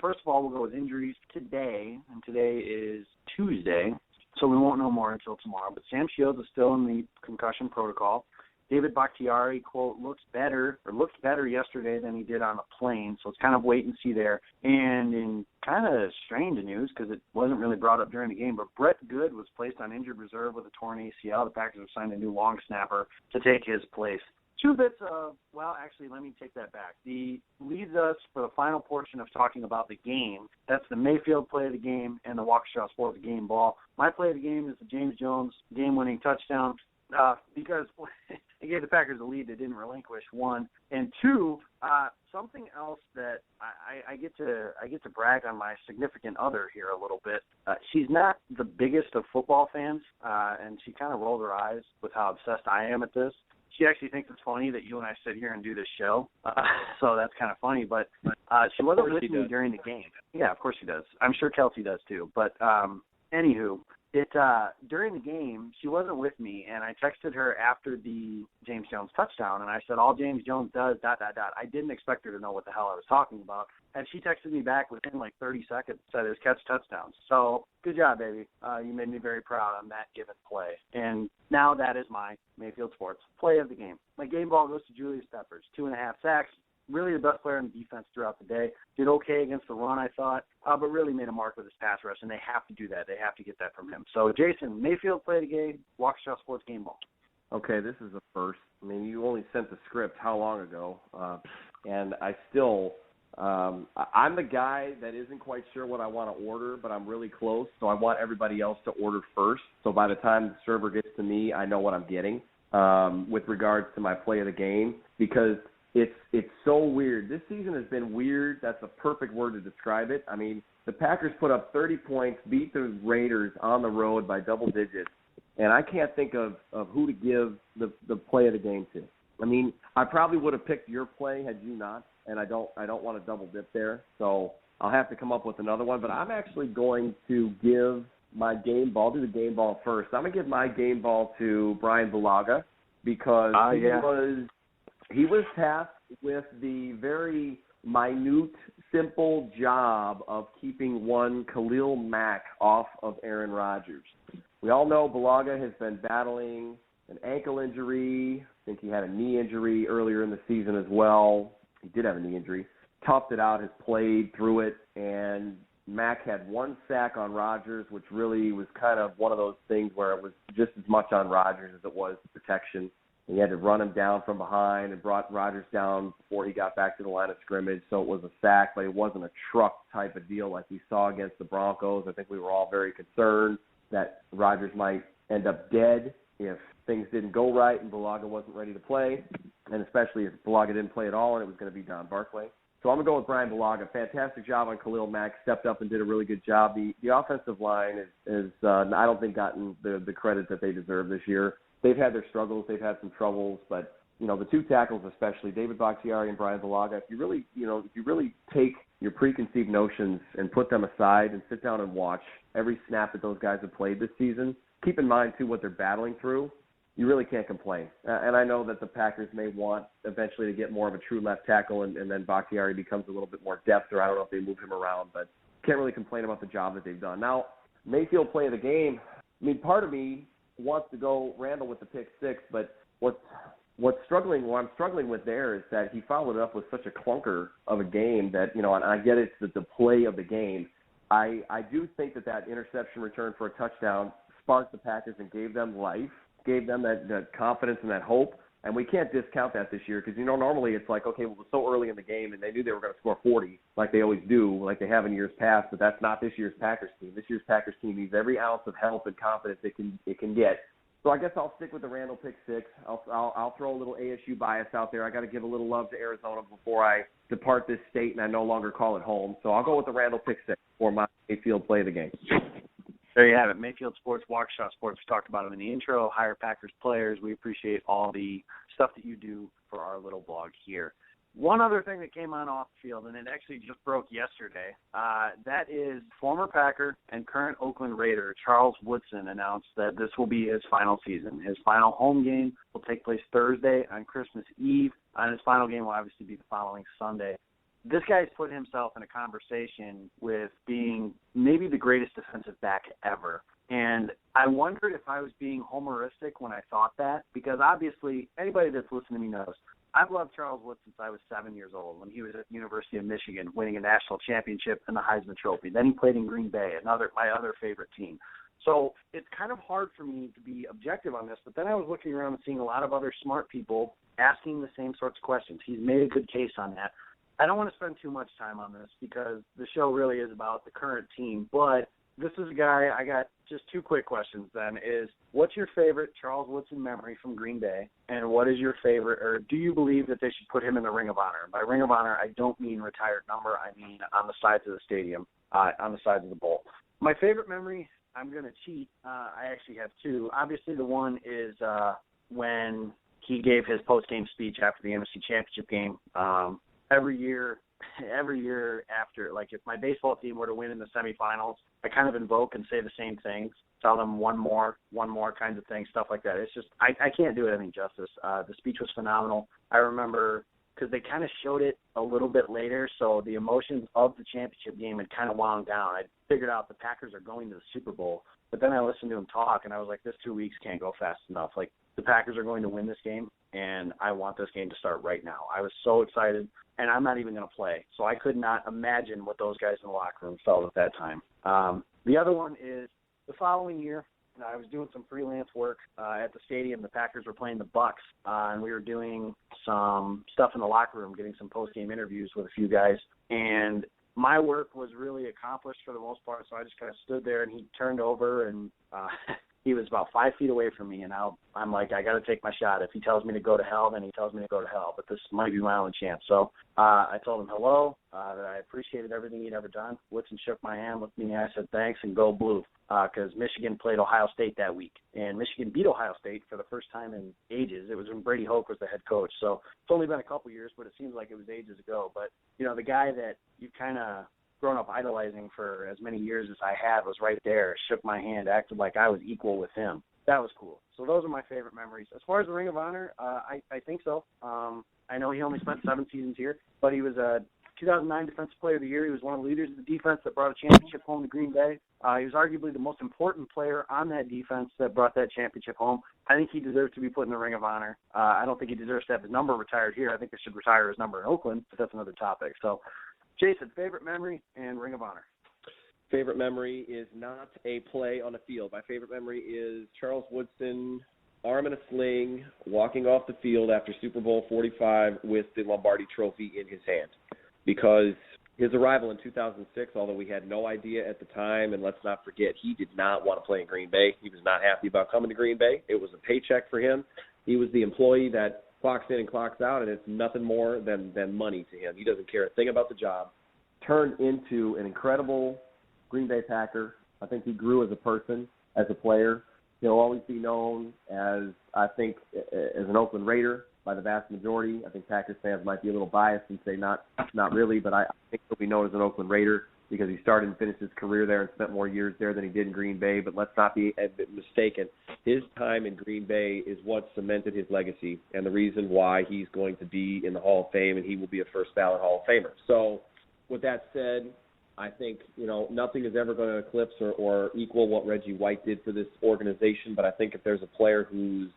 first of all, we'll go with injuries today, and today is Tuesday, so we won't know more until tomorrow. But Sam Shields is still in the concussion protocol. David Bakhtiari, quote, looked better yesterday than he did on the plane, so it's kind of wait and see there. And in kind of strange news, because it wasn't really brought up during the game, but Brett Good was placed on injured reserve with a torn ACL. The Packers have signed a new long snapper to take his place. 2 bits of, actually, let me take that back. The leads us for the final portion of talking about the game. That's the Mayfield play of the game and the Waukesha Sports game ball. My play of the game is the James Jones game-winning touchdown. Because it gave the Packers a lead they didn't relinquish, 1. And 2, something else that I get to brag on my significant other here a little bit. She's not the biggest of football fans, and she kind of rolled her eyes with how obsessed I am at this. She actually thinks it's funny that you and I sit here and do this show, so that's kind of funny. But she wasn't with me during the game. Yeah, of course she does. I'm sure Kelsey does too. But anywho, during the game, she wasn't with me, and I texted her after the James Jones touchdown, and I said, all James Jones does, ... I didn't expect her to know what the hell I was talking about. And she texted me back within like 30 seconds, said it was catch touchdowns. So good job, baby. You made me very proud on that given play. And now that is my Mayfield Sports play of the game. My game ball goes to Julius Peppers, 2.5 sacks. Really the best player in the defense throughout the day. Did okay against the run, I thought, but really made a mark with his pass rush, and they have to do that. They have to get that from him. So, Jason, Mayfield play the game, Waukesha Sports game ball. Okay, this is a first. You only sent the script how long ago? And I still I'm the guy that isn't quite sure what I want to order, but I'm really close, so I want everybody else to order first. So by the time the server gets to me, I know what I'm getting with regards to my play of the game, because it's so weird. This season has been weird. That's a perfect word to describe it. The Packers put up 30 points, beat the Raiders on the road by double digits, and I can't think of who to give the play of the game to. I probably would have picked your play had you not, and I don't want to double dip there, so I'll have to come up with another one. But I'm actually going to give my game ball, do the game ball first. I'm going to give my game ball to Brian Bulaga, because he was tasked with the very minute, simple job of keeping one Khalil Mack off of Aaron Rodgers. We all know Bulaga has been battling an ankle injury. I think he had a knee injury earlier in the season as well. He did have a knee injury. Toughed it out, has played through it, and Mac had one sack on Rodgers, which really was kind of one of those things where it was just as much on Rodgers as it was protection. He had to run him down from behind and brought Rodgers down before he got back to the line of scrimmage. So it was a sack, but it wasn't a truck type of deal like we saw against the Broncos. I think we were all very concerned that Rodgers might end up dead if things didn't go right and Bulaga wasn't ready to play, and especially if Bulaga didn't play at all and it was going to be Don Barclay. So I'm going to go with Brian Bulaga. Fantastic job on Khalil Mack. Stepped up and did a really good job. The offensive line is I don't think gotten the credit that they deserve this year. They've had their struggles. They've had some troubles, but the two tackles especially, David Bakhtiari and Brian Bulaga, if you really take your preconceived notions and put them aside and sit down and watch every snap that those guys have played this season, keep in mind too what they're battling through, you really can't complain. And I know that the Packers may want eventually to get more of a true left tackle and then Bakhtiari becomes a little bit more depth, or I don't know if they move him around, but can't really complain about the job that they've done. Now, Mayfield play of the game, part of me wants to go Randall with the pick six, but what I'm struggling with there is that he followed it up with such a clunker of a game that, and I get it's the play of the game. I do think that interception return for a touchdown sparked the Packers and gave them life, gave them that confidence and that hope. And we can't discount that this year because, normally it's like, okay, well, it was so early in the game and they knew they were going to score 40 like they always do, like they have in years past, but that's not this year's Packers team. This year's Packers team needs every ounce of help and confidence it can get. So I guess I'll stick with the Randall pick six. I'll throw a little ASU bias out there. I got to give a little love to Arizona before I depart this state and I no longer call it home. So I'll go with the Randall pick six for my Mayfield play of the game. There you have it. Mayfield Sports, Waukesha Sports. We talked about them in the intro. Hire Packers players. We appreciate all the stuff that you do for our little blog here. One other thing that came on off the field, and it actually just broke yesterday, that is former Packer and current Oakland Raider Charles Woodson announced that this will be his final season. His final home game will take place Thursday on Christmas Eve, and his final game will obviously be the following Sunday. This guy's put himself in a conversation with being maybe the greatest defensive back ever. And I wondered if I was being homeristic when I thought that, because obviously anybody that's listened to me knows I've loved Charles Woodson since I was 7 years old when he was at the University of Michigan winning a national championship and the Heisman Trophy. Then he played in Green Bay, my other favorite team. So it's kind of hard for me to be objective on this, but then I was looking around and seeing a lot of other smart people asking the same sorts of questions. He's made a good case on that. I don't want to spend too much time on this because the show really is about the current team, but this is a guy, I got just two quick questions then, is what's your favorite Charles Woodson memory from Green Bay, and what is your favorite, or do you believe that they should put him in the Ring of Honor? By Ring of Honor, I don't mean retired number, I mean on the sides of the stadium, on the sides of the bowl. My favorite memory, I'm going to cheat, I actually have two. Obviously the one is when he gave his post-game speech after the NFC Championship game. Every year after, like if my baseball team were to win in the semifinals, I kind of invoke and say the same things, tell them one more kinds of things, stuff like that. It's just, I can't do it any justice. The speech was phenomenal. I remember because they kind of showed it a little bit later, so the emotions of the championship game had kind of wound down. I figured out the Packers are going to the Super Bowl, but then I listened to him talk, and I was like, this 2 weeks can't go fast enough. Like, the Packers are going to win this game, and I want this game to start right now. I was so excited, and I'm not even going to play. So I could not imagine what those guys in the locker room felt at that time. The other one is the following year, I was doing some freelance work at the stadium. The Packers were playing the Bucs, and we were doing some stuff in the locker room, getting some post-game interviews with a few guys. And my work was really accomplished for the most part, so I just kind of stood there, and he turned over, and he was about 5 feet away from me, and I'm like, I got to take my shot. If he tells me to go to hell, then he tells me to go to hell. But this might be my only chance. So I told him hello, that I appreciated everything he'd ever done. Woodson shook my hand, looked me in the eye, said thanks, and go blue, because Michigan played Ohio State that week. And Michigan beat Ohio State for the first time in ages. It was when Brady Hoke was the head coach. So it's only been a couple years, but it seems like it was ages ago. But, the guy that you kind of grown up idolizing for as many years as I had was right there, shook my hand, acted like I was equal with him. That was cool. So those are my favorite memories. As far as the Ring of Honor, I think so. I know he only spent 7 seasons here, but he was a 2009 Defensive Player of the Year. He was one of the leaders of the defense that brought a championship home to Green Bay. He was arguably the most important player on that defense that brought that championship home. I think he deserves to be put in the Ring of Honor. I don't think he deserves to have his number retired here. I think they should retire his number in Oakland, but that's another topic. So, Jason, favorite memory and Ring of Honor. Favorite memory is not a play on the field. My favorite memory is Charles Woodson, arm in a sling, walking off the field after Super Bowl 45 with the Lombardi Trophy in his hand. Because his arrival in 2006, although we had no idea at the time, and let's not forget, he did not want to play in Green Bay. He was not happy about coming to Green Bay. It was a paycheck for him. He was the employee that clocks in and clocks out, and it's nothing more than money to him. He doesn't care a thing about the job. Turned into an incredible Green Bay Packer. I think he grew as a person, as a player. He'll always be known as, I think, as an Oakland Raider by the vast majority. I think Packers fans might be a little biased and say not really, but I think he'll be known as an Oakland Raider because he started and finished his career there and spent more years there than he did in Green Bay. But let's not be mistaken. His time in Green Bay is what cemented his legacy and the reason why he's going to be in the Hall of Fame, and he will be a first ballot Hall of Famer. So with that said, I think, nothing is ever going to eclipse or equal what Reggie White did for this organization, but I think if there's a player who's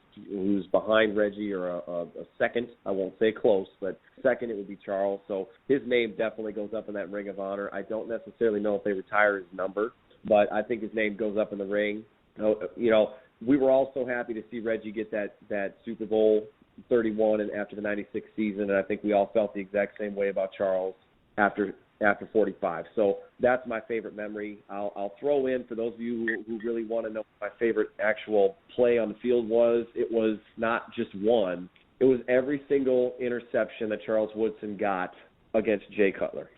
behind Reggie or a second, I won't say close, but second, it would be Charles. So his name definitely goes up in that Ring of Honor. I don't necessarily know if they retire his number, but I think his name goes up in the ring. We were all so happy to see Reggie get that Super Bowl 31 and after the 96 season, and I think we all felt the exact same way about Charles after 45. So that's my favorite memory. I'll throw in, for those of you who really want to know what my favorite actual play on the field was, it was not just one. It was every single interception that Charles Woodson got against Jay Cutler.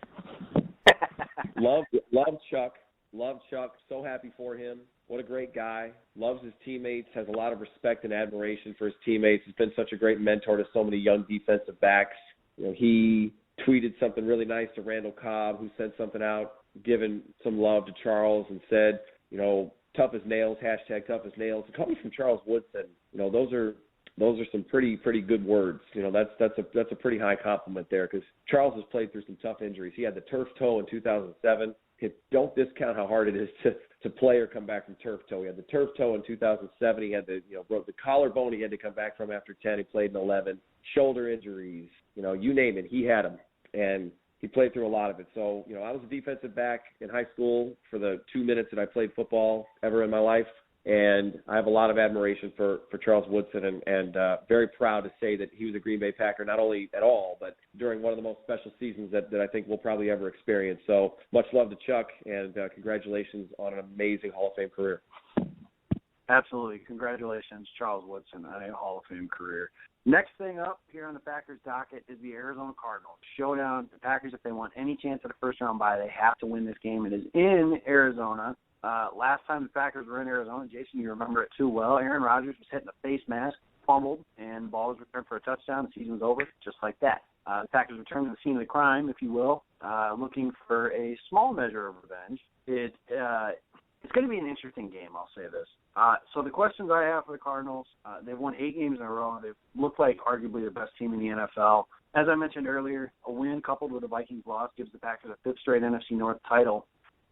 Love Chuck. Love Chuck. So happy for him. What a great guy. Loves his teammates. Has a lot of respect and admiration for his teammates. He's been such a great mentor to so many young defensive backs. He tweeted something really nice to Randall Cobb, who sent something out, giving some love to Charles and said, tough as nails, hashtag tough as nails. And coming from Charles Woodson, those are some pretty good words. That's a pretty high compliment there because Charles has played through some tough injuries. He had the turf toe in 2007. Don't discount how hard it is to play or come back from turf toe. He had the turf toe in 2007. He had broke the collarbone he had to come back from after 10. He played in 11. Shoulder injuries, you name it, he had them. And he played through a lot of it. So, I was a defensive back in high school for the 2 minutes that I played football ever in my life. And I have a lot of admiration for Charles Woodson and very proud to say that he was a Green Bay Packer, not only at all, but during one of the most special seasons that I think we'll probably ever experience. So much love to Chuck, and congratulations on an amazing Hall of Fame career. Absolutely. Congratulations, Charles Woodson, on a Hall of Fame career. Next thing up here on the Packers docket is the Arizona Cardinals. Showdown. The Packers, if they want any chance at a first-round bye, they have to win this game. It is in Arizona. Last time the Packers were in Arizona, Jason, you remember it too well, Aaron Rodgers was hitting a face mask, fumbled, and ball was returned for a touchdown. The season was over just like that. The Packers returned to the scene of the crime, if you will, looking for a small measure of revenge. It's going to be an interesting game, I'll say this. So the questions I have for the Cardinals, they've won 8 games in a row. They've looked like arguably the best team in the NFL. As I mentioned earlier, a win coupled with a Vikings loss gives the Packers a 5th straight NFC North title.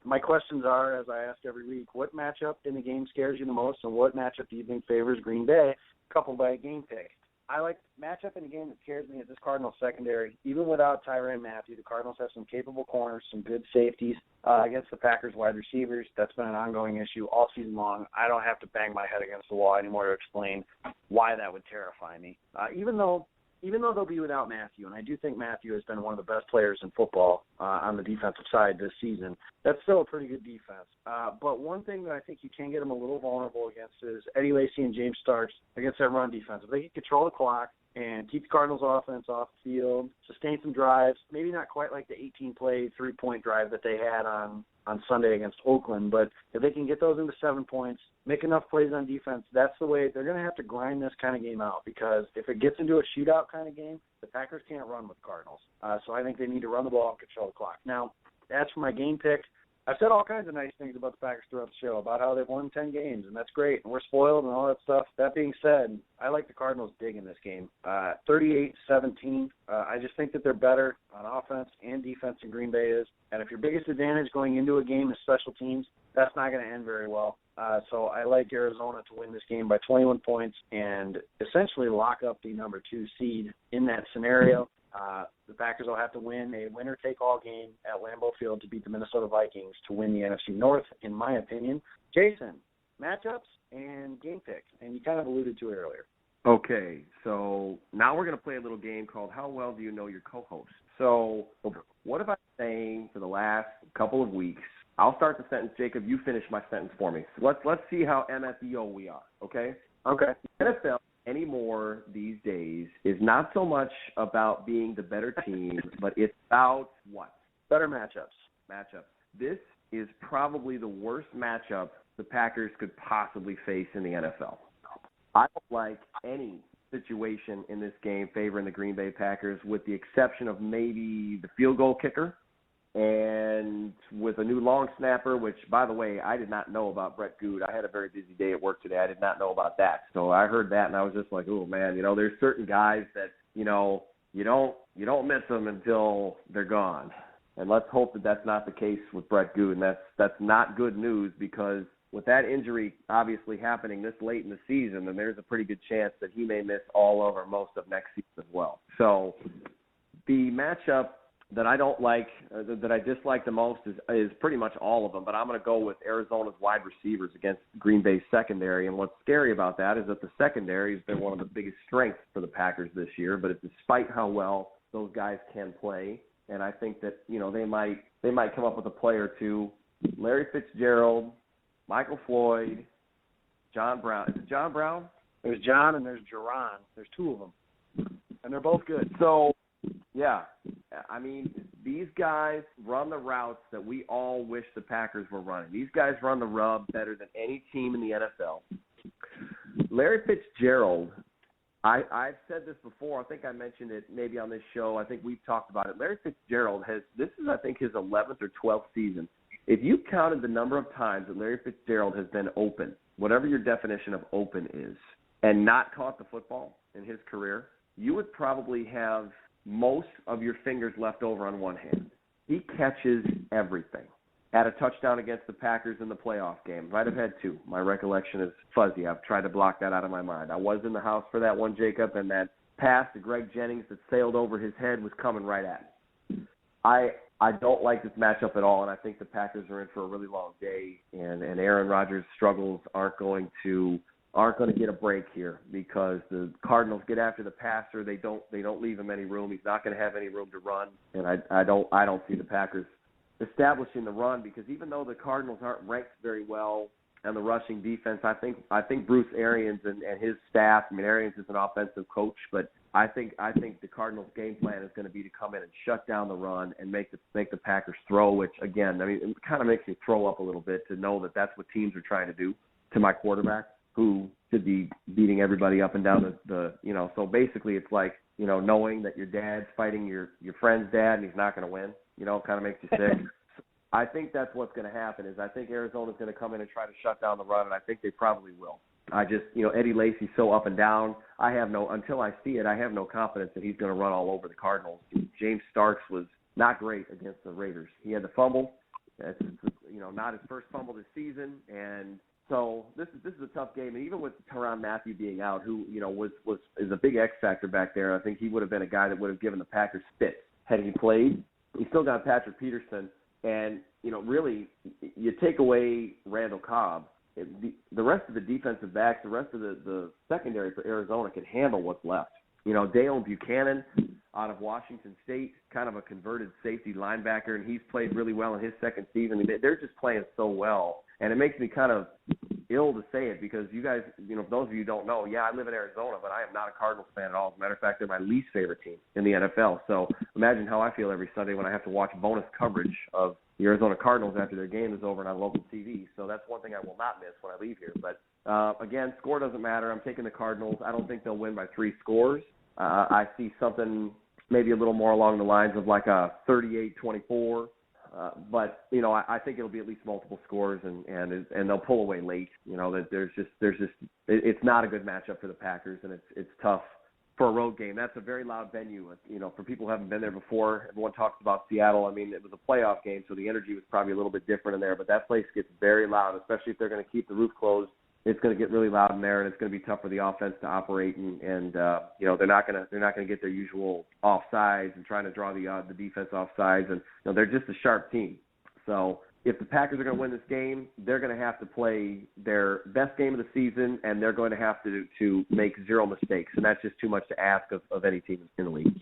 My questions are, as I ask every week, what matchup in the game scares you the most, and what matchup do you think favors Green Bay, coupled by a game pick? I like matchup in a game that scares me at this Cardinals secondary. Even without Tyrann Mathieu, the Cardinals have some capable corners, some good safeties against the Packers wide receivers. That's been an ongoing issue all season long. I don't have to bang my head against the wall anymore to explain why that would terrify me. Even though they'll be without Mathieu, and I do think Mathieu has been one of the best players in football on the defensive side this season, that's still a pretty good defense. But one thing that I think you can get them a little vulnerable against is Eddie Lacy and James Starks against that run defense. If they can control the clock and keep the Cardinals offense off the field, sustain some drives, maybe not quite like the 18-play, 3-point drive that they had on Sunday against Oakland, but if they can get those into 7 points, make enough plays on defense, that's the way they're going to have to grind this kind of game out, because if it gets into a shootout kind of game, the Packers can't run with Cardinals. So I think they need to run the ball and control the clock. Now, as for my game pick, I've said all kinds of nice things about the Packers throughout the show, about how they've won 10 games, and that's great, and we're spoiled and all that stuff. That being said, I like the Cardinals big in this game. 38-17. I just think that they're better on offense and defense than Green Bay is. And if your biggest advantage going into a game is special teams, that's not going to end very well. So I like Arizona to win this game by 21 points and essentially lock up the number 2 seed in that scenario. The Packers will have to win a winner-take-all game at Lambeau Field to beat the Minnesota Vikings to win the NFC North, in my opinion. Jason, matchups and game pick, and you kind of alluded to it earlier. Okay, so now we're going to play a little game called How Well Do You Know Your Co-Host? So what have I been saying for the last couple of weeks? I'll start the sentence, Jacob. You finish my sentence for me. So let's see how MFEO we are, okay? Okay. The NFL anymore these days is not so much about being the better team, but it's about what? Better matchups. This is probably the worst matchup the Packers could possibly face in the NFL. I don't like any situation in this game favoring the Green Bay Packers with the exception of maybe the field goal kicker and with a new long snapper, which, by the way, I did not know about Brett Good. I had a very busy day at work today. I did not know about that. So I heard that, and I was just like, oh, man, there's certain guys that, you don't miss them until they're gone. And let's hope that that's not the case with Brett Good. And that's not good news because with that injury obviously happening this late in the season, then there's a pretty good chance that he may miss all of or most of next season as well. So the matchup that I don't like, that I dislike the most is pretty much all of them, but I'm going to go with Arizona's wide receivers against Green Bay's secondary. And what's scary about that is that the secondary has been one of the biggest strengths for the Packers this year, but it's despite how well those guys can play. And I think that, they might come up with a play or two. Larry Fitzgerald, Michael Floyd, John Brown. Is it John Brown? There's John and there's Jaron. There's 2 of them, and they're both good. So, yeah, I mean, these guys run the routes that we all wish the Packers were running. These guys run the rub better than any team in the NFL. Larry Fitzgerald, I've said this before. I think I mentioned it maybe on this show. I think we've talked about it. Larry Fitzgerald this is, I think, his 11th or 12th season. If you counted the number of times that Larry Fitzgerald has been open, whatever your definition of open is, and not caught the football in his career, you would probably have most of your fingers left over on one hand. He catches everything. Had a touchdown against the Packers in the playoff game. Might have had 2. My recollection is fuzzy. I've tried to block that out of my mind. I was in the house for that one, Jacob, and that pass to Greg Jennings that sailed over his head was coming right at him. I don't like this matchup at all, and I think the Packers are in for a really long day, and Aaron Rodgers' struggles aren't going to get a break here because the Cardinals get after the passer. They don't leave him any room. He's not going to have any room to run, and I don't see the Packers establishing the run because even though the Cardinals aren't ranked very well on the rushing defense, I think Bruce Arians and his staff. I mean, Arians is an offensive coach, but I think the Cardinals' game plan is going to be to come in and shut down the run and make the Packers throw. Which again, I mean, it kind of makes me throw up a little bit to know that that's what teams are trying to do to my quarterback, who should be beating everybody up and down the. So basically, it's like knowing that your dad's fighting your friend's dad and he's not going to win. It kind of makes you sick. I think that's what's going to happen. Is I think Arizona's going to come in and try to shut down the run, and I think they probably will. I just, Eddie Lacy's so up and down. Until I see it, I have no confidence that he's going to run all over the Cardinals. James Starks was not great against the Raiders. He had the fumble. That's, not his first fumble this season, and so this is a tough game. And even with Tyrann Mathieu being out, who is a big X factor back there, I think he would have been a guy that would have given the Packers fits had he played. He still got Patrick Peterson, and really, you take away Randall Cobb. The rest of the defensive backs, the rest of the secondary for Arizona can handle what's left. Dale Buchanan out of Washington State, kind of a converted safety linebacker, and he's played really well in his second season. I mean, they're just playing so well, and it makes me kind of ill to say it because you guys, those of you who don't know, I live in Arizona, but I am not a Cardinals fan at all. As a matter of fact, they're my least favorite team in the NFL. So imagine how I feel every Sunday when I have to watch bonus coverage of the Arizona Cardinals after their game is over and on local TV. So that's one thing I will not miss when I leave here. But, again, score doesn't matter. I'm taking the Cardinals. I don't think they'll win by 3 scores. I see something maybe a little more along the lines of like a 38-24. But I think it'll be at least multiple scores, and they'll pull away late. That there's just it's not a good matchup for the Packers, and it's tough for a road game. That's a very loud venue. For people who haven't been there before, everyone talks about Seattle. I mean, it was a playoff game, so the energy was probably a little bit different in there. But that place gets very loud, especially if they're going to keep the roof closed. It's going to get really loud in there, and it's going to be tough for the offense to operate. And they're not going to get their usual offsides and trying to draw the defense offsides. And they're just a sharp team. So if the Packers are going to win this game, they're going to have to play their best game of the season, and they're going to have to make zero mistakes. And that's just too much to ask of any team in the league.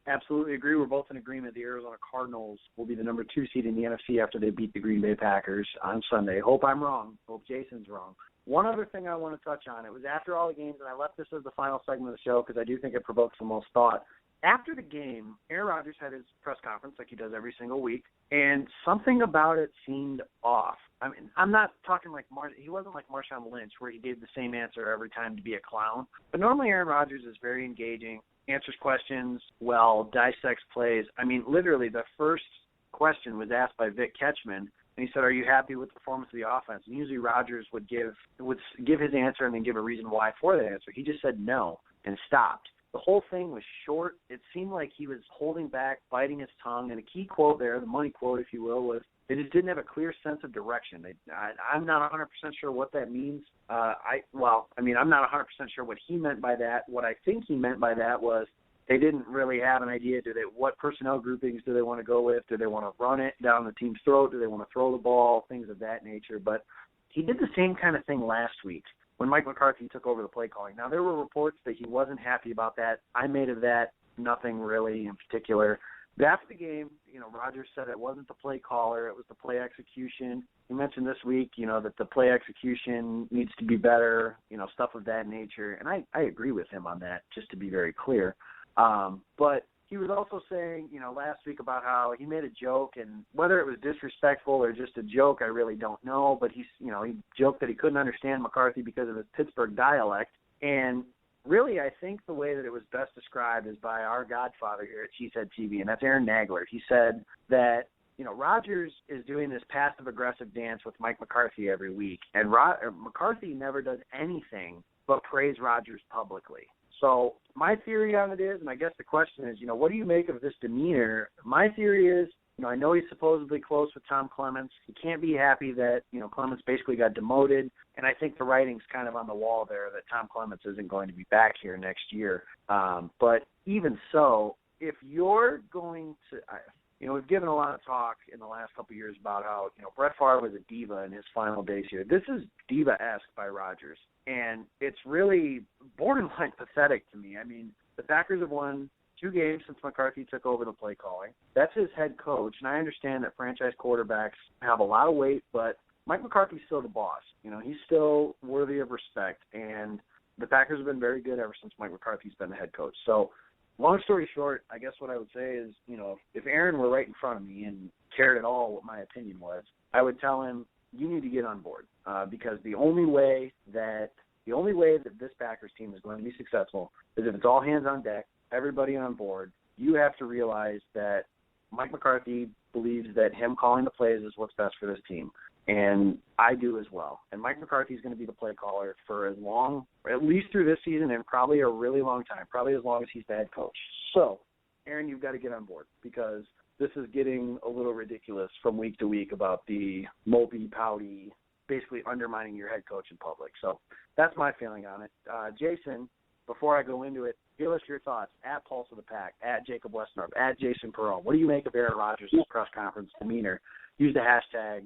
Absolutely agree. We're both in agreement. The Arizona Cardinals will be the number 2 seed in the NFC after they beat the Green Bay Packers on Sunday. Hope I'm wrong. Hope Jason's wrong. One other thing I want to touch on, it was after all the games, and I left this as the final segment of the show because I do think it provokes the most thought. After the game, Aaron Rodgers had his press conference like he does every single week, and something about it seemed off. I mean, I'm not talking like he wasn't like Marshawn Lynch where he gave the same answer every time to be a clown. But normally Aaron Rodgers is very engaging, answers questions well, dissects plays. I mean, literally the first question was asked by Vic Ketchman, and he said, "Are you happy with the performance of the offense?" And usually Rodgers would give his answer and then give a reason why for that answer. He just said no and stopped. The whole thing was short. It seemed like he was holding back, biting his tongue. And a key quote there, the money quote, if you will, was they just didn't have a clear sense of direction. I'm not 100% sure what that means. I'm not 100% sure what he meant by that. What I think he meant by that was they didn't really have an idea. What personnel groupings do they want to go with? Do they want to run it down the team's throat? Do they want to throw the ball? Things of that nature. But he did the same kind of thing last week when Mike McCarthy took over the play calling. Now, there were reports that he wasn't happy about that. I made of that nothing really in particular. But after the game, Rodgers said it wasn't the play caller, it was the play execution. He mentioned this week, that the play execution needs to be better, stuff of that nature. And I agree with him on that, just to be very clear. But he was also saying, last week about how he made a joke, and whether it was disrespectful or just a joke, I really don't know. But he joked that he couldn't understand McCarthy because of his Pittsburgh dialect. And really, I think the way that it was best described is by our godfather here at Cheesehead TV, and that's Aaron Nagler. He said that, Rodgers is doing this passive-aggressive dance with Mike McCarthy every week, and McCarthy never does anything but praise Rodgers publicly. So my theory on it is, and I guess the question is, what do you make of this demeanor? My theory is, I know he's supposedly close with Tom Clements. He can't be happy that, Clements basically got demoted, and I think the writing's kind of on the wall there that Tom Clements isn't going to be back here next year. But even so, if you're going to we've given a lot of talk in the last couple of years about how, Brett Favre was a diva in his final days here. This is diva-esque by Rodgers. And it's really borderline pathetic to me. I mean, the Packers have won 2 games since McCarthy took over the play calling. That's his head coach, and I understand that franchise quarterbacks have a lot of weight, but Mike McCarthy's still the boss. He's still worthy of respect, and the Packers have been very good ever since Mike McCarthy's been the head coach. So, long story short, I guess what I would say is, if Aaron were right in front of me and cared at all what my opinion was, I would tell him, you need to get on board because the only way that this Packers team is going to be successful is if it's all hands on deck, everybody on board. You have to realize that Mike McCarthy believes that him calling the plays is what's best for this team, and I do as well. And Mike McCarthy is going to be the play caller for as long, at least through this season, and probably a really long time, probably as long as he's the head coach. So, Aaron, you've got to get on board because this is getting a little ridiculous from week to week about the mopey, pouty, basically undermining your head coach in public. So that's my feeling on it. Jason, before I go into it, give us your thoughts at Pulse of the Pack, at Jacob Westendorf, at Jason Perone. What do you make of Aaron Rodgers' press conference demeanor? Use the hashtag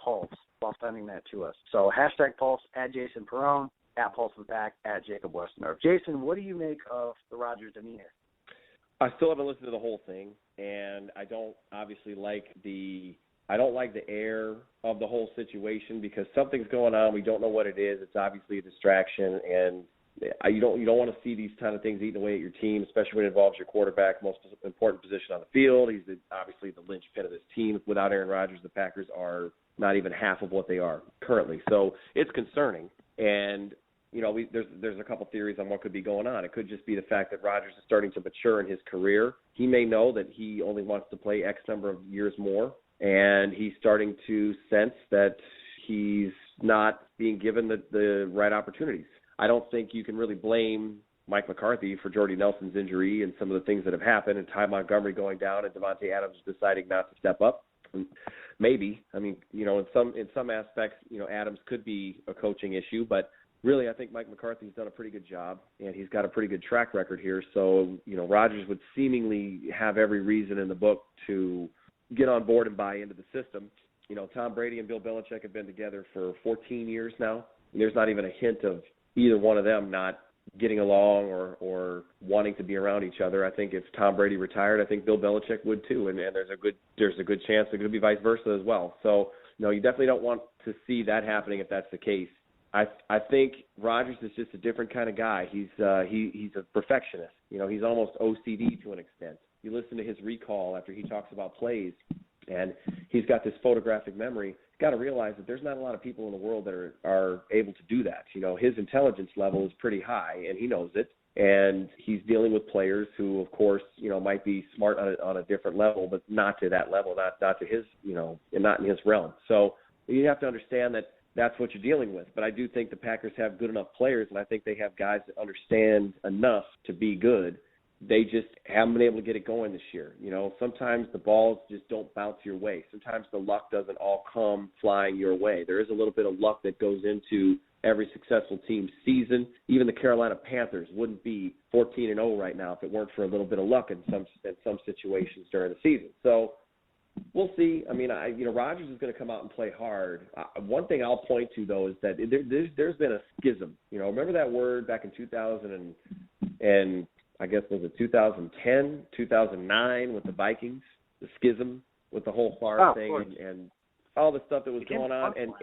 Pulse while sending that to us. So hashtag Pulse at Jason Perone, at Pulse of the Pack, at Jacob Westendorf. Jason, what do you make of the Rodgers demeanor? I still haven't listened to the whole thing, and I don't obviously like the air of the whole situation because something's going on. We don't know what it is. It's obviously a distraction, and you don't want to see these kind of things eating away at your team, especially when it involves your quarterback, most important position on the field. He's obviously the linchpin of this team. Without Aaron Rodgers, the Packers are not even half of what they are currently. So it's concerning. And there's a couple theories on what could be going on. It could just be the fact that Rodgers is starting to mature in his career. He may know that he only wants to play X number of years more, and he's starting to sense that he's not being given the right opportunities. I don't think you can really blame Mike McCarthy for Jordy Nelson's injury and some of the things that have happened, and Ty Montgomery going down and Devontae Adams deciding not to step up. Maybe. I mean, in some aspects, Adams could be a coaching issue, but really I think Mike McCarthy's done a pretty good job, and he's got a pretty good track record here. So, Rodgers would seemingly have every reason in the book to get on board and buy into the system. Tom Brady and Bill Belichick have been together for 14 years now. There's not even a hint of either one of them not getting along or wanting to be around each other. I think if Tom Brady retired, I think Bill Belichick would too, and there's a good chance it could be vice versa as well. So, you definitely don't want to see that happening if that's the case. I think Rodgers is just a different kind of guy. He's a perfectionist. He's almost OCD to an extent. You listen to his recall after he talks about plays, and he's got this photographic memory. You've got to realize that there's not a lot of people in the world that are able to do that. His intelligence level is pretty high, and he knows it. And he's dealing with players who, of course, might be smart on a different level, but not to that level, not to his, and not in his realm. So you have to understand that that's what you're dealing with. But I do think the Packers have good enough players, and I think they have guys that understand enough to be good. They just haven't been able to get it going this year. Sometimes the balls just don't bounce your way. Sometimes the luck doesn't all come flying your way. There is a little bit of luck that goes into every successful team's season. Even the Carolina Panthers wouldn't be 14-0 right now if it weren't for a little bit of luck in some situations during the season. So we'll see. I mean, Rodgers is going to come out and play hard. One thing I'll point to, though, is that there's been a schism. Remember that word back in 2000 and I guess was it 2010, 2009 with the Vikings, the schism with the whole Favre thing and all the stuff that was going on. And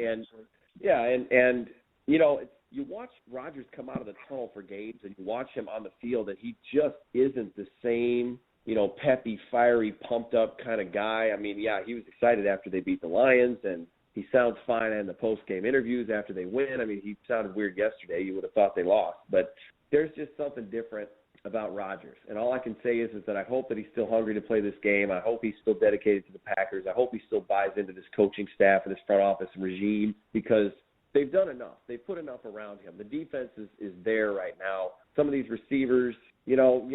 you watch Rodgers come out of the tunnel for games and you watch him on the field, and he just isn't the same, peppy, fiery, pumped up kind of guy. I mean, yeah, he was excited after they beat the Lions, and he sounds fine in the post-game interviews after they win. I mean, he sounded weird yesterday. You would have thought they lost. But there's just something different about Rodgers. And all I can say is that I hope that he's still hungry to play this game. I hope he's still dedicated to the Packers. I hope he still buys into this coaching staff and this front office regime, because they've done enough. They've put enough around him. The defense is there right now. Some of these receivers, you don't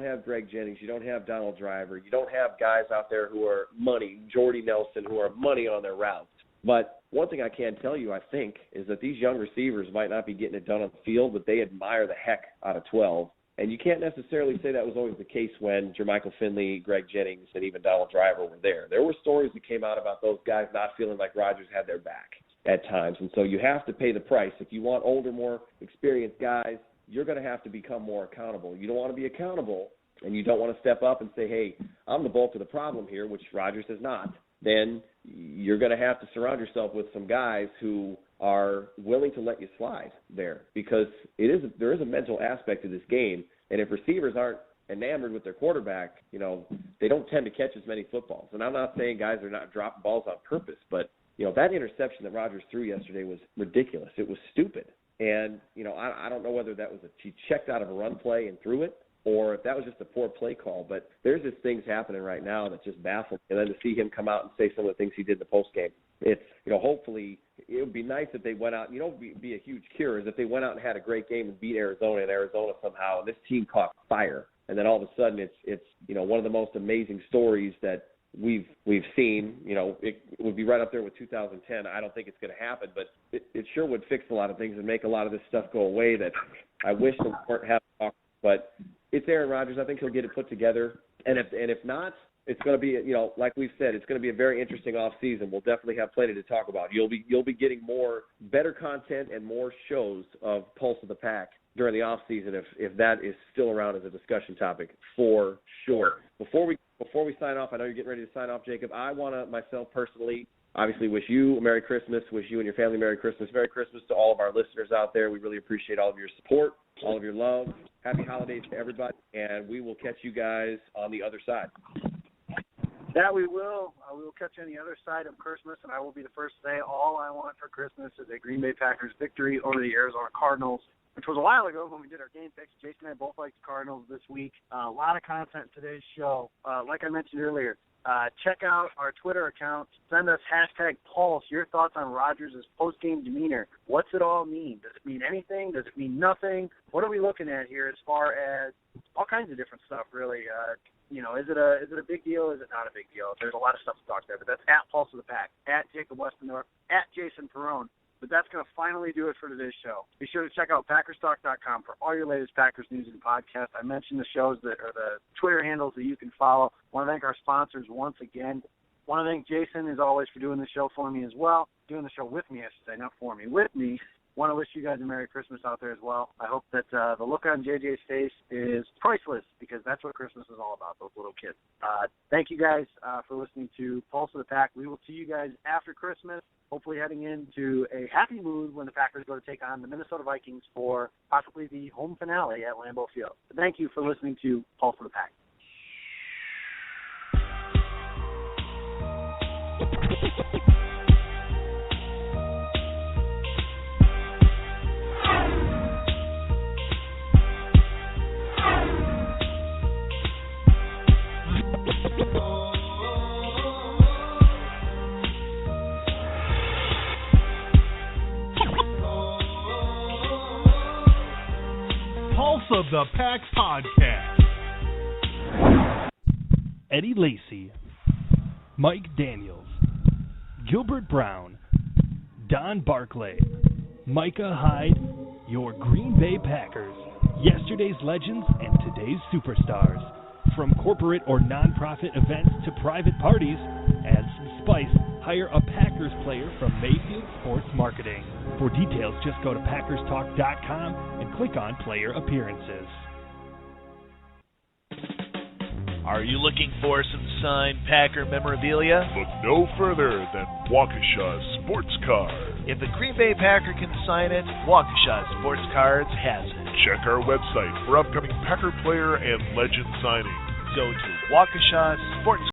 have Greg Jennings. You don't have Donald Driver. You don't have guys out there who are money, Jordy Nelson, who are money on their routes. But one thing I can tell you, I think, is that these young receivers might not be getting it done on the field, but they admire the heck out of 12. And you can't necessarily say that was always the case when Jermichael Finley, Greg Jennings, and even Donald Driver were there. There were stories that came out about those guys not feeling like Rodgers had their back at times. And so you have to pay the price. If you want older, more experienced guys, you're going to have to become more accountable. You don't want to be accountable, and you don't want to step up and say, hey, I'm the bulk of the problem here, which Rodgers has not. Then you're going to have to surround yourself with some guys who are willing to let you slide there, because there is a mental aspect to this game. And if receivers aren't enamored with their quarterback, they don't tend to catch as many footballs. And I'm not saying guys are not dropping balls on purpose, but, that interception that Rodgers threw yesterday was ridiculous. It was stupid. And, I don't know whether that was he checked out of a run play and threw it, or if that was just a poor play call. But there's just things happening right now that just baffle me. And then to see him come out and say some of the things he did in the postgame, it's, hopefully it would be nice if they went out, be a huge cure is if they went out and had a great game and beat Arizona somehow, and this team caught fire. And then all of a sudden it's one of the most amazing stories that we've seen. It would be right up there with 2010. I don't think it's going to happen, but it sure would fix a lot of things and make a lot of this stuff go away that I wish they weren't happening. But it's Aaron Rodgers. I think he'll get it put together. And if not, it's going to be, like we've said, it's going to be a very interesting off season. We'll definitely have plenty to talk about. You'll be getting better content and more shows of Pulse of the Pack during the off season if that is still around as a discussion topic, for sure. Before we sign off, I know you're getting ready to sign off, Jacob. I want to myself personally obviously wish you a Merry Christmas, wish you and your family Merry Christmas. Merry Christmas to all of our listeners out there. We really appreciate all of your support, all of your love. Happy holidays to everybody, and we will catch you guys on the other side. That we will. We will catch you on the other side of Christmas, and I will be the first to say all I want for Christmas is a Green Bay Packers victory over the Arizona Cardinals, which was a while ago when we did our game picks. Jason and I both liked the Cardinals this week. A lot of content in today's show. Like I mentioned earlier, check out our Twitter account. Send us #Pulse, your thoughts on Rodgers' post-game demeanor. What's it all mean? Does it mean anything? Does it mean nothing? What are we looking at here as far as all kinds of different stuff, really? Is it a big deal? Is it not a big deal? There's a lot of stuff to talk there, but that's @Pulse of the Pack, @Jacob Westendorf, @Jason Perrone. But that's going to finally do it for today's show. Be sure to check out PackersTalk.com for all your latest Packers news and podcasts. I mentioned the shows that are the Twitter handles that you can follow. Want to thank our sponsors once again. Want to thank Jason, as always, for doing the show for me as well. Doing the show with me, I should say, not for me, with me. Want to wish you guys a Merry Christmas out there as well. I hope that the look on JJ's face is priceless, because that's what Christmas is all about, those little kids. Thank you guys for listening to Pulse of the Pack. We will see you guys after Christmas, hopefully heading into a happy mood when the Packers go to take on the Minnesota Vikings for possibly the home finale at Lambeau Field. But thank you for listening to Pulse of the Pack. Pulse of the Pack Podcast. Eddie Lacy, Mike Daniels, Gilbert Brown, Don Barclay, Micah Hyde, your Green Bay Packers, yesterday's legends and today's superstars. From corporate or nonprofit events to private parties, add some spice. Hire a Packers player from Mayfield Sports Marketing. For details, just go to PackersTalk.com and click on Player Appearances. Are you looking for some signed Packer memorabilia? Look no further than Waukesha Sports Card. If the Green Bay Packer can sign it, Waukesha Sports Cards has it. Check our website for upcoming Packer player and legend signings. Go to Waukesha Sports